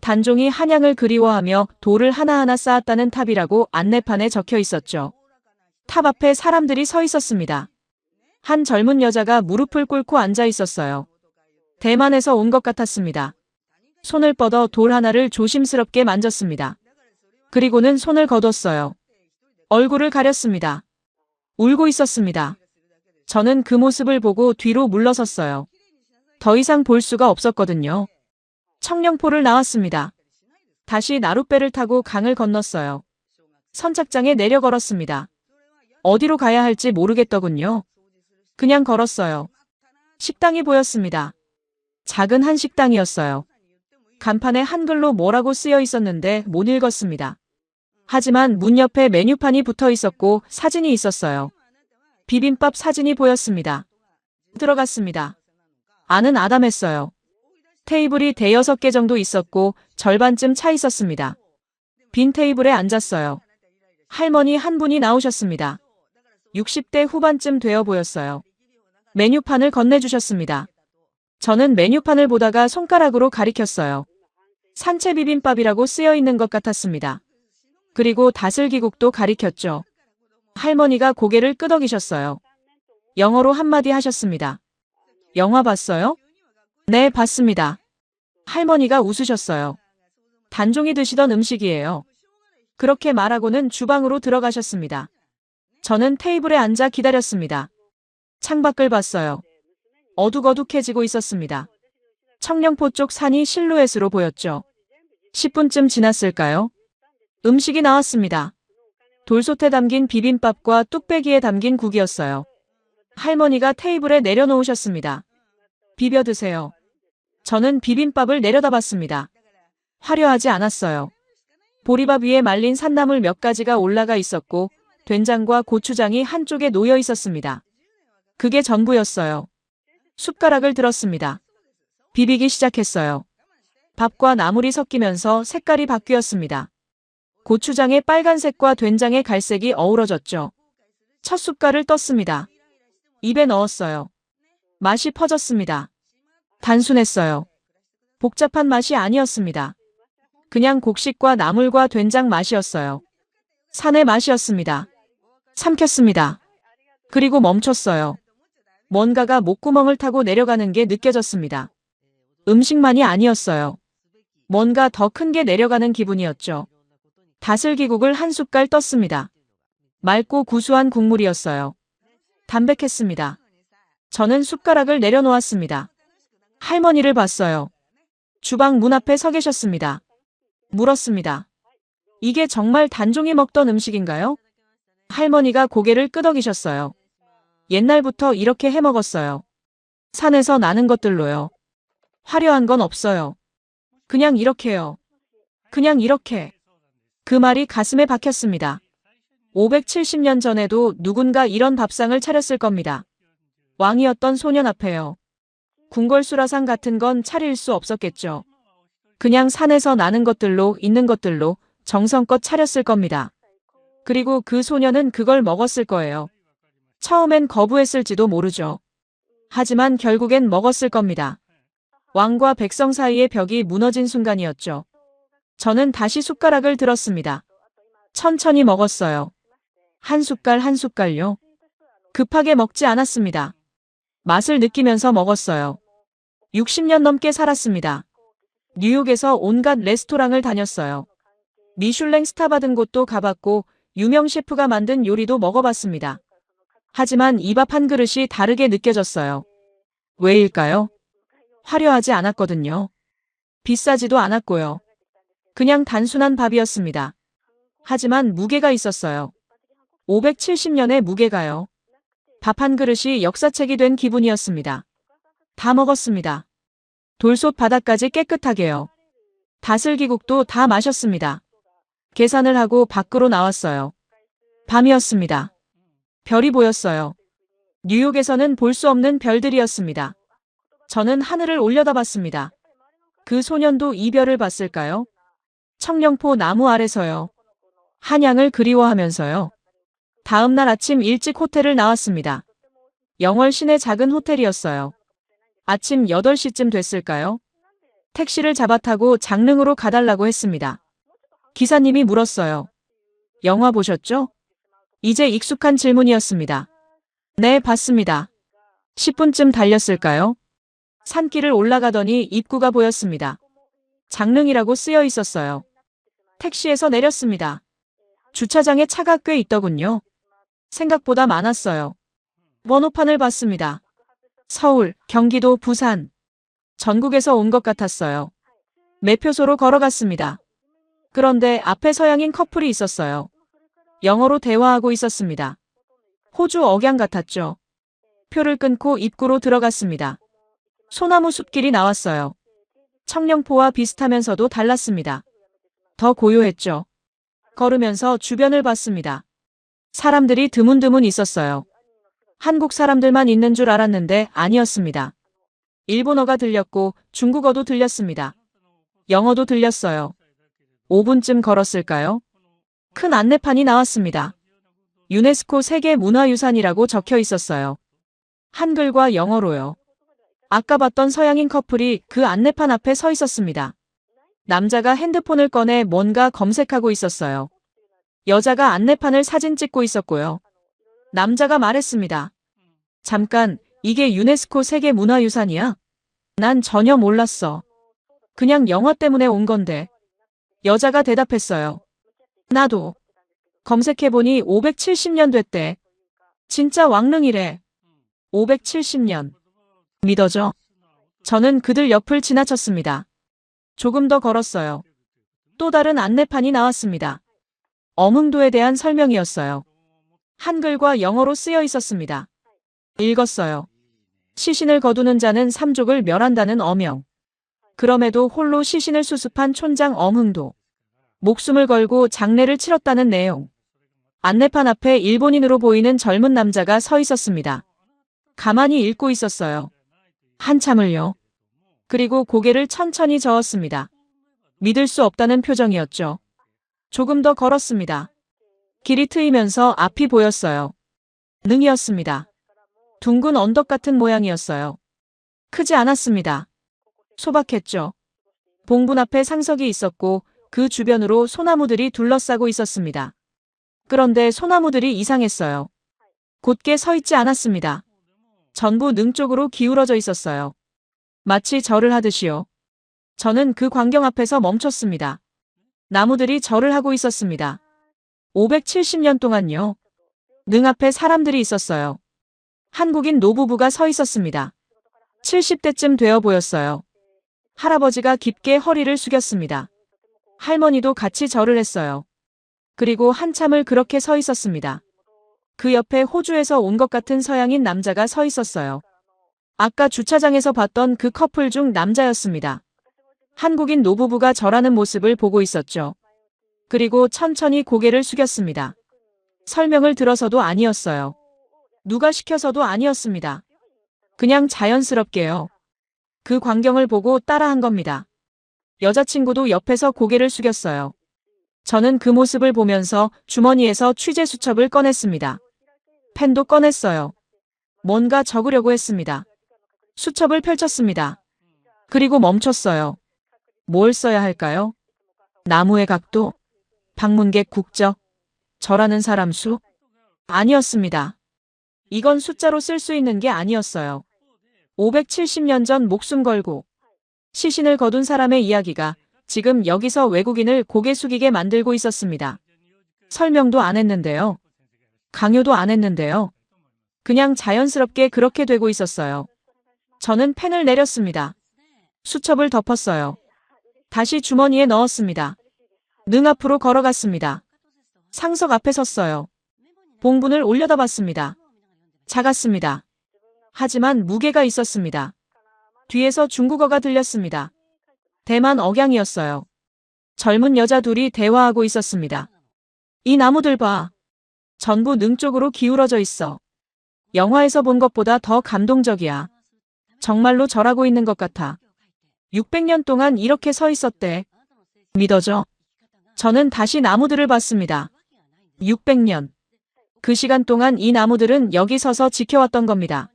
단종이 한양을 그리워하며 돌을 하나하나 쌓았다는 탑이라고 안내판에 적혀 있었죠. 탑 앞에 사람들이 서 있었습니다. 한 젊은 여자가 무릎을 꿇고 앉아 있었어요. 대만에서 온 것 같았습니다. 손을 뻗어 돌 하나를 조심스럽게 만졌습니다. 그리고는 손을 거뒀어요. 얼굴을 가렸습니다. 울고 있었습니다. 저는 그 모습을 보고 뒤로 물러섰어요. 더 이상 볼 수가 없었거든요. 청령포를 나왔습니다. 다시 나룻배를 타고 강을 건넜어요. 선착장에 내려 걸었습니다. 어디로 가야 할지 모르겠더군요. 그냥 걸었어요. 식당이 보였습니다. 작은 한식당이었어요. 간판에 한글로 뭐라고 쓰여 있었는데 못 읽었습니다. 하지만 문 옆에 메뉴판이 붙어 있었고 사진이 있었어요. 비빔밥 사진이 보였습니다. 들어갔습니다. 안은 아담했어요. 테이블이 대여섯 개 정도 있었고 절반쯤 차 있었습니다. 빈 테이블에 앉았어요. 할머니 한 분이 나오셨습니다. 60대 후반쯤 되어 보였어요. 메뉴판을 건네주셨습니다. 저는 메뉴판을 보다가 손가락으로 가리켰어요. 산채 비빔밥이라고 쓰여 있는 것 같았습니다. 그리고 다슬기국도 가리켰죠. 할머니가 고개를 끄덕이셨어요. 영어로 한마디 하셨습니다. 영화 봤어요? 네, 봤습니다. 할머니가 웃으셨어요. 단종이 드시던 음식이에요. 그렇게 말하고는 주방으로 들어가셨습니다. 저는 테이블에 앉아 기다렸습니다. 창밖을 봤어요. 어둑어둑해지고 있었습니다. 청령포 쪽 산이 실루엣으로 보였죠. 10분쯤 지났을까요? 음식이 나왔습니다. 돌솥에 담긴 비빔밥과 뚝배기에 담긴 국이었어요. 할머니가 테이블에 내려놓으셨습니다. 비벼 드세요. 저는 비빔밥을 내려다봤습니다. 화려하지 않았어요. 보리밥 위에 말린 산나물 몇 가지가 올라가 있었고 된장과 고추장이 한쪽에 놓여 있었습니다. 그게 전부였어요. 숟가락을 들었습니다. 비비기 시작했어요. 밥과 나물이 섞이면서 색깔이 바뀌었습니다. 고추장의 빨간색과 된장의 갈색이 어우러졌죠. 첫 숟갈을 떴습니다. 입에 넣었어요. 맛이 퍼졌습니다. 단순했어요. 복잡한 맛이 아니었습니다. 그냥 곡식과 나물과 된장 맛이었어요. 산의 맛이었습니다. 삼켰습니다. 그리고 멈췄어요. 뭔가가 목구멍을 타고 내려가는 게 느껴졌습니다. 음식만이 아니었어요. 뭔가 더 큰 게 내려가는 기분이었죠. 다슬기국을 한 숟갈 떴습니다. 맑고 구수한 국물이었어요. 담백했습니다. 저는 숟가락을 내려놓았습니다. 할머니를 봤어요. 주방 문 앞에 서 계셨습니다. 물었습니다. 이게 정말 단종이 먹던 음식인가요? 할머니가 고개를 끄덕이셨어요. 옛날부터 이렇게 해 먹었어요. 산에서 나는 것들로요. 화려한 건 없어요. 그냥 이렇게요. 그냥 이렇게. 그 말이 가슴에 박혔습니다. 570년 전에도 누군가 이런 밥상을 차렸을 겁니다. 왕이었던 소년 앞에요. 궁궐수라상 같은 건 차릴 수 없었겠죠. 그냥 산에서 나는 것들로 있는 것들로 정성껏 차렸을 겁니다. 그리고 그 소년은 그걸 먹었을 거예요. 처음엔 거부했을지도 모르죠. 하지만 결국엔 먹었을 겁니다. 왕과 백성 사이의 벽이 무너진 순간이었죠. 저는 다시 숟가락을 들었습니다. 천천히 먹었어요. 한 숟갈 한 숟갈요. 급하게 먹지 않았습니다. 맛을 느끼면서 먹었어요. 60년 넘게 살았습니다. 뉴욕에서 온갖 레스토랑을 다녔어요. 미슐랭 스타 받은 곳도 가봤고 유명 셰프가 만든 요리도 먹어봤습니다. 하지만 이 밥 한 그릇이 다르게 느껴졌어요. 왜일까요? 화려하지 않았거든요. 비싸지도 않았고요. 그냥 단순한 밥이었습니다. 하지만 무게가 있었어요. 570년의 무게가요. 밥 한 그릇이 역사책이 된 기분이었습니다. 다 먹었습니다. 돌솥 바닥까지 깨끗하게요. 다슬기국도 다 마셨습니다. 계산을 하고 밖으로 나왔어요. 밤이었습니다. 별이 보였어요. 뉴욕에서는 볼 수 없는 별들이었습니다. 저는 하늘을 올려다봤습니다. 그 소년도 이 별을 봤을까요? 청령포 나무 아래서요. 한양을 그리워하면서요. 다음 날 아침 일찍 호텔을 나왔습니다. 영월 시내 작은 호텔이었어요. 아침 8시쯤 됐을까요? 택시를 잡아 타고 장릉으로 가달라고 했습니다. 기사님이 물었어요. 영화 보셨죠? 이제 익숙한 질문이었습니다. 네, 봤습니다. 10분쯤 달렸을까요? 산길을 올라가더니 입구가 보였습니다. 장릉이라고 쓰여 있었어요. 택시에서 내렸습니다. 주차장에 차가 꽤 있더군요. 생각보다 많았어요. 번호판을 봤습니다. 서울, 경기도, 부산. 전국에서 온 것 같았어요. 매표소로 걸어갔습니다. 그런데 앞에 서양인 커플이 있었어요. 영어로 대화하고 있었습니다. 호주 억양 같았죠. 표를 끊고 입구로 들어갔습니다. 소나무 숲길이 나왔어요. 청령포와 비슷하면서도 달랐습니다. 더 고요했죠. 걸으면서 주변을 봤습니다. 사람들이 드문드문 있었어요. 한국 사람들만 있는 줄 알았는데 아니었습니다. 일본어가 들렸고 중국어도 들렸습니다. 영어도 들렸어요. 5분쯤 걸었을까요? 큰 안내판이 나왔습니다. 유네스코 세계문화유산이라고 적혀 있었어요. 한글과 영어로요. 아까 봤던 서양인 커플이 그 안내판 앞에 서 있었습니다. 남자가 핸드폰을 꺼내 뭔가 검색하고 있었어요. 여자가 안내판을 사진 찍고 있었고요. 남자가 말했습니다. 잠깐, 이게 유네스코 세계문화유산이야? 난 전혀 몰랐어. 그냥 영화 때문에 온 건데. 여자가 대답했어요. 나도. 검색해보니 570년 됐대. 진짜 왕릉이래. 570년. 믿어져? 저는 그들 옆을 지나쳤습니다. 조금 더 걸었어요. 또 다른 안내판이 나왔습니다. 엄흥도에 대한 설명이었어요. 한글과 영어로 쓰여 있었습니다. 읽었어요. 시신을 거두는 자는 삼족을 멸한다는 어명. 그럼에도 홀로 시신을 수습한 촌장 엄흥도 목숨을 걸고 장례를 치렀다는 내용. 안내판 앞에 일본인으로 보이는 젊은 남자가 서 있었습니다. 가만히 읽고 있었어요. 한참을요. 그리고 고개를 천천히 저었습니다. 믿을 수 없다는 표정이었죠. 조금 더 걸었습니다. 길이 트이면서 앞이 보였어요. 능이었습니다. 둥근 언덕 같은 모양이었어요. 크지 않았습니다. 소박했죠. 봉분 앞에 상석이 있었고 그 주변으로 소나무들이 둘러싸고 있었습니다. 그런데 소나무들이 이상했어요. 곧게 서 있지 않았습니다. 전부 능 쪽으로 기울어져 있었어요. 마치 절을 하듯이요. 저는 그 광경 앞에서 멈췄습니다. 나무들이 절을 하고 있었습니다. 570년 동안요. 능 앞에 사람들이 있었어요. 한국인 노부부가 서 있었습니다. 70대쯤 되어 보였어요. 할아버지가 깊게 허리를 숙였습니다. 할머니도 같이 절을 했어요. 그리고 한참을 그렇게 서 있었습니다. 그 옆에 호주에서 온 것 같은 서양인 남자가 서 있었어요. 아까 주차장에서 봤던 그 커플 중 남자였습니다. 한국인 노부부가 절하는 모습을 보고 있었죠. 그리고 천천히 고개를 숙였습니다. 설명을 들어서도 아니었어요. 누가 시켜서도 아니었습니다. 그냥 자연스럽게요. 그 광경을 보고 따라한 겁니다. 여자친구도 옆에서 고개를 숙였어요. 저는 그 모습을 보면서 주머니에서 취재 수첩을 꺼냈습니다. 펜도 꺼냈어요. 뭔가 적으려고 했습니다. 수첩을 펼쳤습니다. 그리고 멈췄어요. 뭘 써야 할까요? 나무의 각도? 방문객 국적? 절하는 사람 수? 아니었습니다. 이건 숫자로 쓸 수 있는 게 아니었어요. 570년 전 목숨 걸고 시신을 거둔 사람의 이야기가 지금 여기서 외국인을 고개 숙이게 만들고 있었습니다. 설명도 안 했는데요. 강요도 안 했는데요. 그냥 자연스럽게 그렇게 되고 있었어요. 저는 펜을 내렸습니다. 수첩을 덮었어요. 다시 주머니에 넣었습니다. 능 앞으로 걸어갔습니다. 상석 앞에 섰어요. 봉분을 올려다 봤습니다. 작았습니다. 하지만 무게가 있었습니다. 뒤에서 중국어가 들렸습니다. 대만 억양이었어요. 젊은 여자 둘이 대화하고 있었습니다. 이 나무들 봐. 전부 능 쪽으로 기울어져 있어. 영화에서 본 것보다 더 감동적이야. 정말로 절하고 있는 것 같아. 600년 동안 이렇게 서 있었대. 믿어져? 저는 다시 나무들을 봤습니다. 600년. 그 시간 동안 이 나무들은 여기 서서 지켜왔던 겁니다.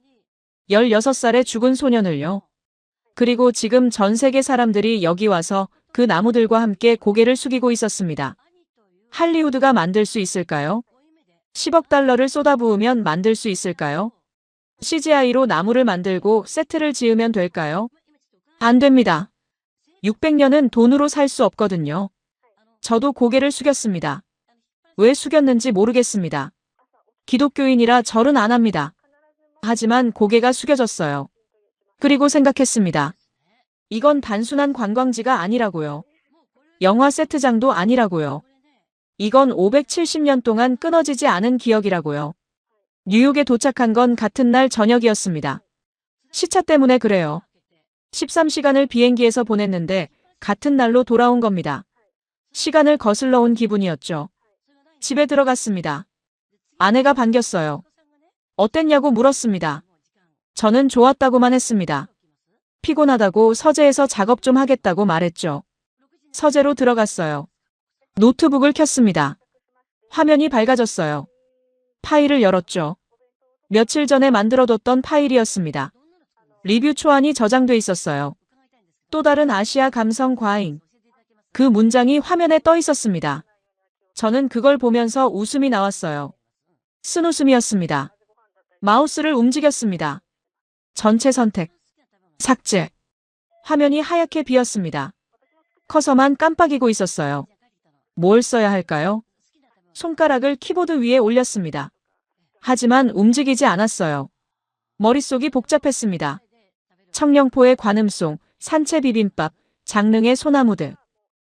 16살의 죽은 소년을요. 그리고 지금 전 세계 사람들이 여기 와서 그 나무들과 함께 고개를 숙이고 있었습니다. 할리우드가 만들 수 있을까요? 10억 달러를 쏟아부으면 만들 수 있을까요? CGI로 나무를 만들고 세트를 지으면 될까요? 안 됩니다. 600년은 돈으로 살 수 없거든요. 저도 고개를 숙였습니다. 왜 숙였는지 모르겠습니다. 기독교인이라 절은 안 합니다. 하지만 고개가 숙여졌어요. 그리고 생각했습니다. 이건 단순한 관광지가 아니라고요. 영화 세트장도 아니라고요. 이건 570년 동안 끊어지지 않은 기억이라고요. 뉴욕에 도착한 건 같은 날 저녁이었습니다. 시차 때문에 그래요. 13시간을 비행기에서 보냈는데 같은 날로 돌아온 겁니다. 시간을 거슬러 온 기분이었죠. 집에 들어갔습니다. 아내가 반겼어요. 어땠냐고 물었습니다. 저는 좋았다고만 했습니다. 피곤하다고 서재에서 작업 좀 하겠다고 말했죠. 서재로 들어갔어요. 노트북을 켰습니다. 화면이 밝아졌어요. 파일을 열었죠. 며칠 전에 만들어뒀던 파일이었습니다. 리뷰 초안이 저장돼 있었어요. 또 다른 아시아 감성 과잉. 그 문장이 화면에 떠 있었습니다. 저는 그걸 보면서 웃음이 나왔어요. 쓴웃음이었습니다. 마우스를 움직였습니다. 전체 선택. 삭제. 화면이 하얗게 비었습니다. 커서만 깜빡이고 있었어요. 뭘 써야 할까요? 손가락을 키보드 위에 올렸습니다. 하지만 움직이지 않았어요. 머릿속이 복잡했습니다. 청령포의 관음송, 산채 비빔밥, 장릉의 소나무들.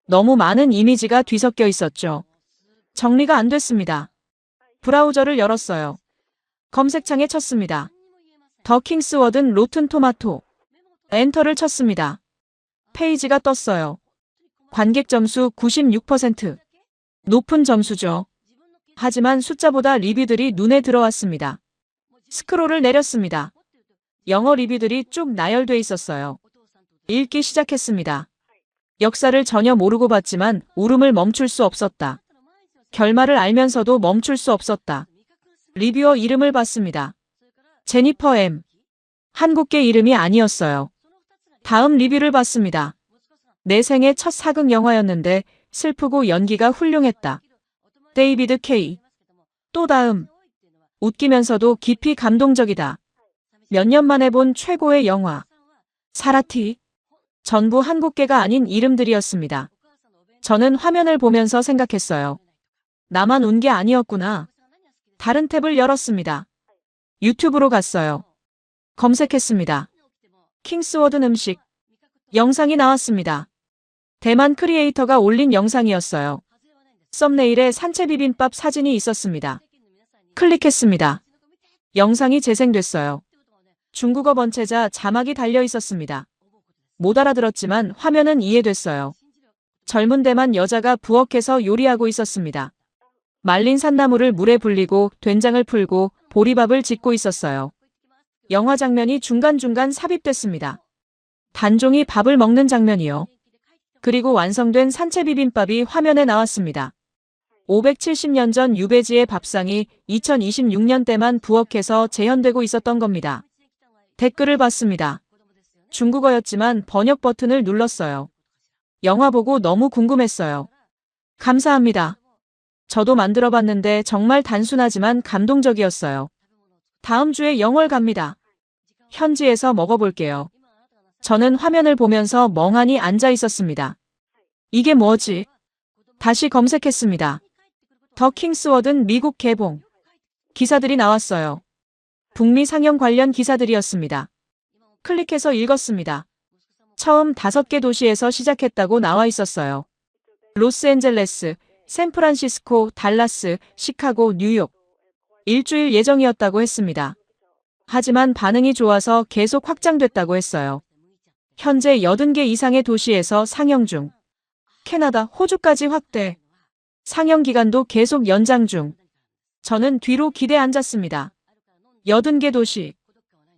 너무 많은 이미지가 뒤섞여 있었죠. 정리가 안 됐습니다. 브라우저를 열었어요. 검색창에 쳤습니다. 더 킹스워든 로튼 토마토. 엔터를 쳤습니다. 페이지가 떴어요. 관객 점수 96%. 높은 점수죠. 하지만 숫자보다 리뷰들이 눈에 들어왔습니다. 스크롤을 내렸습니다. 영어 리뷰들이 쭉 나열돼 있었어요. 읽기 시작했습니다. 역사를 전혀 모르고 봤지만 울음을 멈출 수 없었다. 결말을 알면서도 멈출 수 없었다. 리뷰어 이름을 봤습니다. 제니퍼 M. 한국계 이름이 아니었어요. 다음 리뷰를 봤습니다. 내 생애 첫 사극 영화였는데 슬프고 연기가 훌륭했다. 데이비드 K. 또 다음. 웃기면서도 깊이 감동적이다. 몇 년 만에 본 최고의 영화. 사라티. 전부 한국계가 아닌 이름들이었습니다. 저는 화면을 보면서 생각했어요. 나만 운 게 아니었구나. 다른 탭을 열었습니다. 유튜브로 갔어요. 검색했습니다. 킹스워든 음식. 영상이 나왔습니다. 대만 크리에이터가 올린 영상이었어요. 썸네일에 산채 비빔밥 사진이 있었습니다. 클릭했습니다. 영상이 재생됐어요. 중국어 번체자 자막이 달려 있었습니다. 못 알아들었지만 화면은 이해됐어요. 젊은 대만 여자가 부엌에서 요리하고 있었습니다. 말린 산나물을 물에 불리고 된장을 풀고 보리밥을 짓고 있었어요. 영화 장면이 중간중간 삽입됐습니다. 단종이 밥을 먹는 장면이요. 그리고 완성된 산채 비빔밥이 화면에 나왔습니다. 570년 전 유배지의 밥상이 2026년 때만 부엌에서 재현되고 있었던 겁니다. 댓글을 봤습니다. 중국어였지만 번역 버튼을 눌렀어요. 영화 보고 너무 궁금했어요. 감사합니다. 저도 만들어봤는데 정말 단순하지만 감동적이었어요. 다음 주에 영월 갑니다. 현지에서 먹어볼게요. 저는 화면을 보면서 멍하니 앉아 있었습니다. 이게 뭐지? 다시 검색했습니다. 더 킹스워든 미국 개봉. 기사들이 나왔어요. 북미 상영 관련 기사들이었습니다. 클릭해서 읽었습니다. 처음 5개 도시에서 시작했다고 나와 있었어요. 로스앤젤레스, 샌프란시스코, 달라스, 시카고, 뉴욕. 일주일 예정이었다고 했습니다. 하지만 반응이 좋아서 계속 확장됐다고 했어요. 현재 80개 이상의 도시에서 상영 중. 캐나다, 호주까지 확대. 상영 기간도 계속 연장 중. 저는 뒤로 기대 앉았습니다. 80개 도시.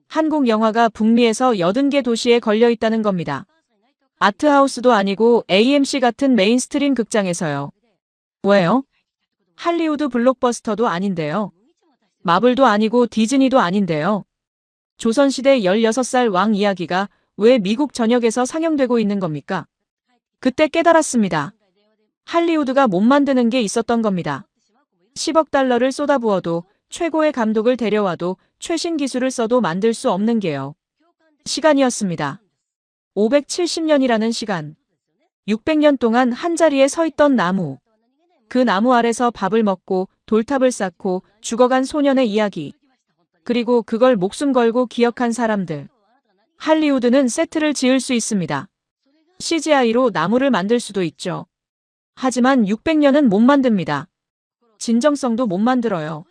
한국 영화가 북미에서 80개 도시에 걸려 있다는 겁니다. 아트하우스도 아니고 AMC 같은 메인스트림 극장에서요. 왜요? 할리우드 블록버스터도 아닌데요. 마블도 아니고 디즈니도 아닌데요. 조선시대 16살 왕 이야기가 왜 미국 전역에서 상영되고 있는 겁니까? 그때 깨달았습니다. 할리우드가 못 만드는 게 있었던 겁니다. 10억 달러를 쏟아부어도 최고의 감독을 데려와도 최신 기술을 써도 만들 수 없는 게요. 시간이었습니다. 570년이라는 시간. 600년 동안 한자리에 서 있던 나무. 그 나무 아래서 밥을 먹고 돌탑을 쌓고 죽어간 소년의 이야기. 그리고 그걸 목숨 걸고 기억한 사람들. 할리우드는 세트를 지을 수 있습니다. CGI로 나무를 만들 수도 있죠. 하지만 600년은 못 만듭니다. 진정성도 못 만들어요.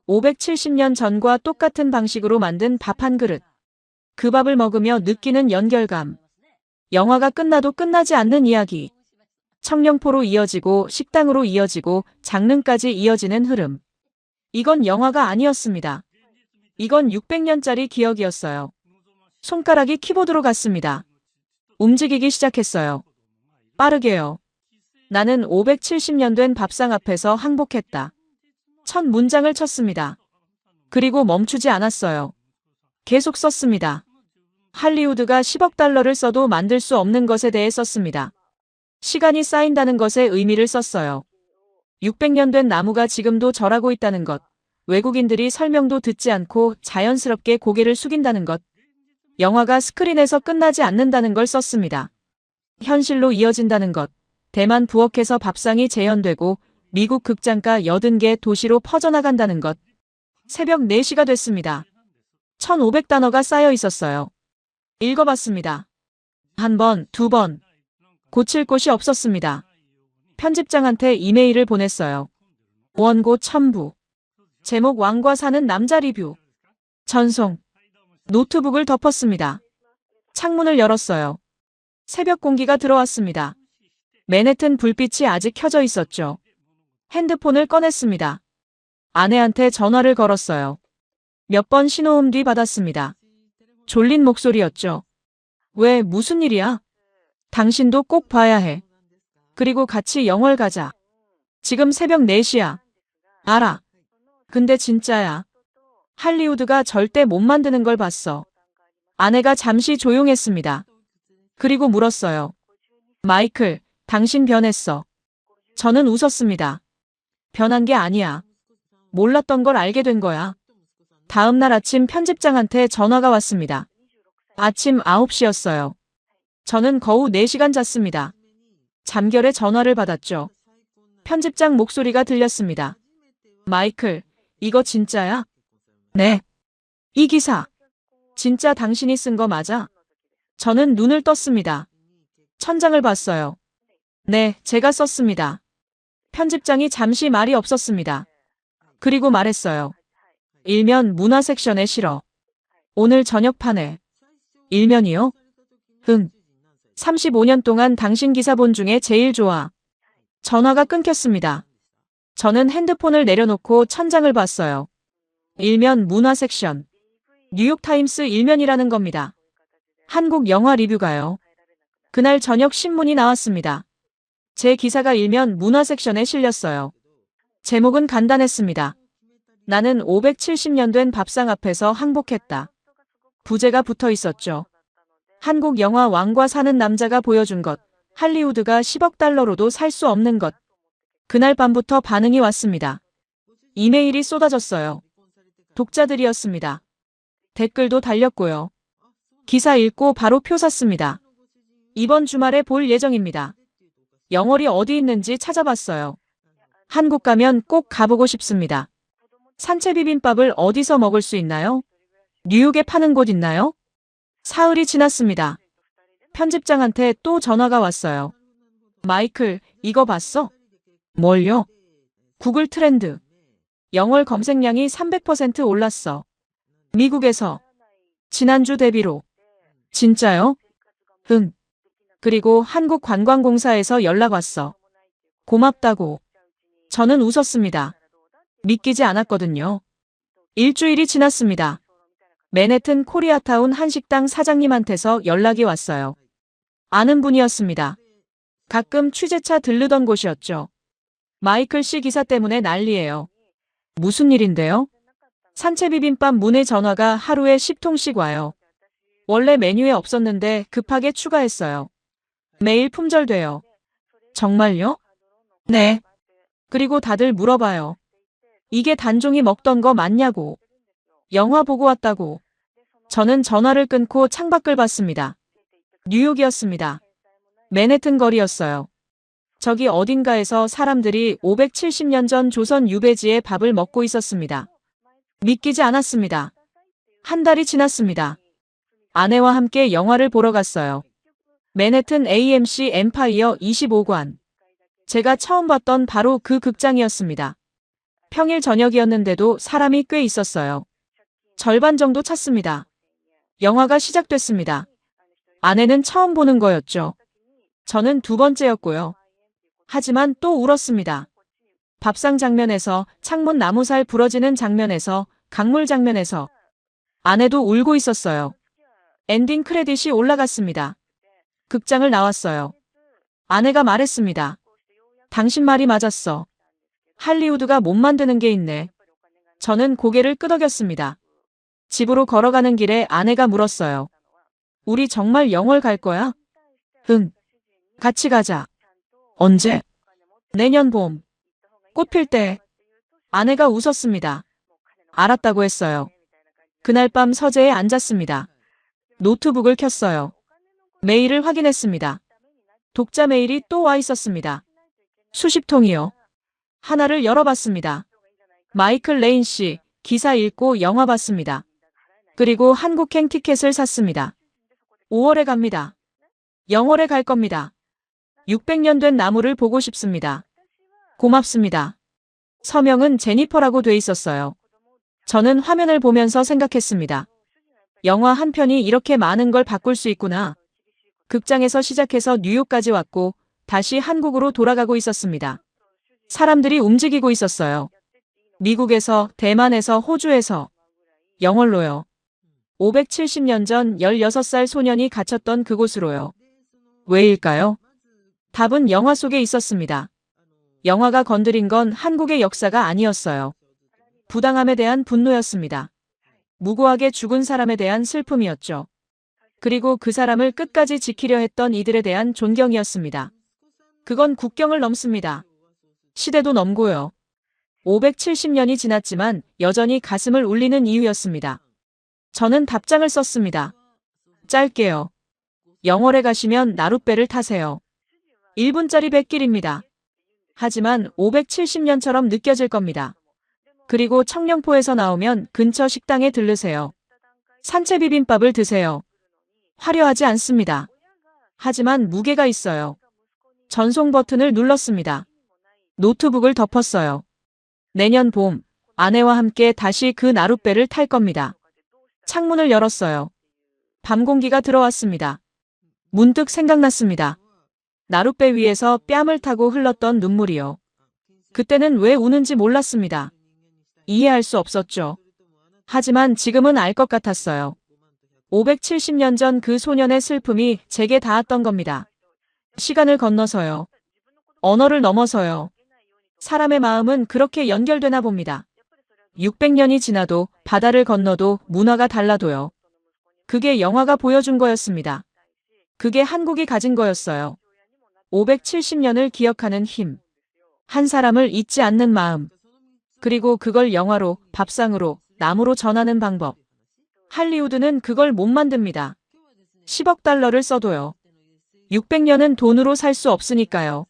570년 전과 똑같은 방식으로 만든 밥 한 그릇. 그 밥을 먹으며 느끼는 연결감. 영화가 끝나도 끝나지 않는 이야기. 청룡포로 이어지고 식당으로 이어지고 장릉까지 이어지는 흐름. 이건 영화가 아니었습니다. 이건 600년짜리 기억이었어요. 손가락이 키보드로 갔습니다. 움직이기 시작했어요. 빠르게요. 나는 570년 된 밥상 앞에서 항복했다. 첫 문장을 쳤습니다. 그리고 멈추지 않았어요. 계속 썼습니다. 할리우드가 10억 달러를 써도 만들 수 없는 것에 대해 썼습니다. 시간이 쌓인다는 것에 의미를 썼어요. 600년 된 나무가 지금도 절하고 있다는 것. 외국인들이 설명도 듣지 않고 자연스럽게 고개를 숙인다는 것. 영화가 스크린에서 끝나지 않는다는 걸 썼습니다. 현실로 이어진다는 것. 대만 부엌에서 밥상이 재현되고 미국 극장가 80개 도시로 퍼져나간다는 것. 새벽 4시가 됐습니다. 1500단어가 쌓여 있었어요. 읽어봤습니다. 한 번, 두 번. 고칠 곳이 없었습니다. 편집장한테 이메일을 보냈어요. 원고 첨부. 제목 왕과 사는 남자 리뷰. 전송. 노트북을 덮었습니다. 창문을 열었어요. 새벽 공기가 들어왔습니다. 맨해튼 불빛이 아직 켜져 있었죠. 핸드폰을 꺼냈습니다. 아내한테 전화를 걸었어요. 몇 번 신호음 뒤 받았습니다. 졸린 목소리였죠. 왜, 무슨 일이야? 당신도 꼭 봐야 해. 그리고 같이 영월 가자. 지금 새벽 4시야. 알아. 근데 진짜야. 할리우드가 절대 못 만드는 걸 봤어. 아내가 잠시 조용했습니다. 그리고 물었어요. 마이클, 당신 변했어. 저는 웃었습니다. 변한 게 아니야. 몰랐던 걸 알게 된 거야. 다음 날 아침 편집장한테 전화가 왔습니다. 아침 9시였어요. 저는 거우 4시간 잤습니다. 잠결에 전화를 받았죠. 편집장 목소리가 들렸습니다. 마이클, 이거 진짜야? 네. 이 기사. 진짜 당신이 쓴 거 맞아? 저는 눈을 떴습니다. 천장을 봤어요. 네, 제가 썼습니다. 편집장이 잠시 말이 없었습니다. 그리고 말했어요. 일면 문화 섹션에 실어. 오늘 저녁판에. 일면이요? 35년 동안 당신 기사 본 중에 제일 좋아. 전화가 끊겼습니다. 저는 핸드폰을 내려놓고 천장을 봤어요. 일면 문화 섹션. 뉴욕타임스 일면이라는 겁니다. 한국 영화 리뷰가요. 그날 저녁 신문이 나왔습니다. 제 기사가 일면 문화 섹션에 실렸어요. 제목은 간단했습니다. 나는 570년 된 밥상 앞에서 항복했다. 부제가 붙어 있었죠. 한국 영화 왕과 사는 남자가 보여준 것, 할리우드가 10억 달러로도 살 수 없는 것. 그날 밤부터 반응이 왔습니다. 이메일이 쏟아졌어요. 독자들이었습니다. 댓글도 달렸고요. 기사 읽고 바로 표 샀습니다. 이번 주말에 볼 예정입니다. 영월이 어디 있는지 찾아봤어요. 한국 가면 꼭 가보고 싶습니다. 산채 비빔밥을 어디서 먹을 수 있나요? 뉴욕에 파는 곳 있나요? 사흘이 지났습니다. 편집장한테 또 전화가 왔어요. 마이클, 이거 봤어? 뭘요? 구글 트렌드. 영월 검색량이 300% 올랐어. 미국에서. 지난주 대비로. 진짜요? 응. 그리고 한국관광공사에서 연락 왔어. 고맙다고. 저는 웃었습니다. 믿기지 않았거든요. 일주일이 지났습니다. 맨해튼 코리아타운 한식당 사장님한테서 연락이 왔어요. 아는 분이었습니다. 가끔 취재차 들르던 곳이었죠. 마이클 씨 기사 때문에 난리예요. 무슨 일인데요? 산채 비빔밥 문의 전화가 하루에 10통씩 와요. 원래 메뉴에 없었는데 급하게 추가했어요. 매일 품절돼요. 정말요? 네. 그리고 다들 물어봐요. 이게 단종이 먹던 거 맞냐고. 영화 보고 왔다고. 저는 전화를 끊고 창밖을 봤습니다. 뉴욕이었습니다. 맨해튼 거리였어요. 저기 어딘가에서 사람들이 570년 전 조선 유배지에 밥을 먹고 있었습니다. 믿기지 않았습니다. 한 달이 지났습니다. 아내와 함께 영화를 보러 갔어요. 맨해튼 AMC 엠파이어 25관. 제가 처음 봤던 바로 그 극장이었습니다. 평일 저녁이었는데도 사람이 꽤 있었어요. 절반 정도 찼습니다. 영화가 시작됐습니다. 아내는 처음 보는 거였죠. 저는 두 번째였고요. 하지만 또 울었습니다. 밥상 장면에서, 창문 나무살 부러지는 장면에서, 강물 장면에서. 아내도 울고 있었어요. 엔딩 크레딧이 올라갔습니다. 극장을 나왔어요. 아내가 말했습니다. 당신 말이 맞았어. 할리우드가 못 만드는 게 있네. 저는 고개를 끄덕였습니다. 집으로 걸어가는 길에 아내가 물었어요. 우리 정말 영월 갈 거야? 응. 같이 가자. 언제? 내년 봄. 꽃 필 때. 아내가 웃었습니다. 알았다고 했어요. 그날 밤 서재에 앉았습니다. 노트북을 켰어요. 메일을 확인했습니다. 독자 메일이 또 와 있었습니다. 수십 통이요. 하나를 열어봤습니다. 마이클 레인 씨, 기사 읽고 영화 봤습니다. 그리고 한국행 티켓을 샀습니다. 5월에 갑니다. 영월에 갈 겁니다. 600년 된 나무를 보고 싶습니다. 고맙습니다. 서명은 제니퍼라고 돼 있었어요. 저는 화면을 보면서 생각했습니다. 영화 한 편이 이렇게 많은 걸 바꿀 수 있구나. 극장에서 시작해서 뉴욕까지 왔고 다시 한국으로 돌아가고 있었습니다. 사람들이 움직이고 있었어요. 미국에서, 대만에서, 호주에서. 영월로요. 570년 전 16살 소년이 갇혔던 그곳으로요. 왜일까요? 답은 영화 속에 있었습니다. 영화가 건드린 건 한국의 역사가 아니었어요. 부당함에 대한 분노였습니다. 무고하게 죽은 사람에 대한 슬픔이었죠. 그리고 그 사람을 끝까지 지키려 했던 이들에 대한 존경이었습니다. 그건 국경을 넘습니다. 시대도 넘고요. 570년이 지났지만 여전히 가슴을 울리는 이유였습니다. 저는 답장을 썼습니다. 짧게요. 영월에 가시면 나룻배를 타세요. 1분짜리 뱃길입니다. 하지만 570년처럼 느껴질 겁니다. 그리고 청령포에서 나오면 근처 식당에 들르세요. 산채 비빔밥을 드세요. 화려하지 않습니다. 하지만 무게가 있어요. 전송 버튼을 눌렀습니다. 노트북을 덮었어요. 내년 봄, 아내와 함께 다시 그 나룻배를 탈 겁니다. 창문을 열었어요. 밤 공기가 들어왔습니다. 문득 생각났습니다. 나룻배 위에서 뺨을 타고 흘렀던 눈물이요. 그때는 왜 우는지 몰랐습니다. 이해할 수 없었죠. 하지만 지금은 알 것 같았어요. 570년 전 그 소년의 슬픔이 제게 닿았던 겁니다. 시간을 건너서요. 언어를 넘어서요. 사람의 마음은 그렇게 연결되나 봅니다. 600년이 지나도 바다를 건너도 문화가 달라도요. 그게 영화가 보여준 거였습니다. 그게 한국이 가진 거였어요. 570년을 기억하는 힘. 한 사람을 잊지 않는 마음. 그리고 그걸 영화로, 밥상으로, 나무로 전하는 방법. 할리우드는 그걸 못 만듭니다. 10억 달러를 써도요. 600년은 돈으로 살 수 없으니까요.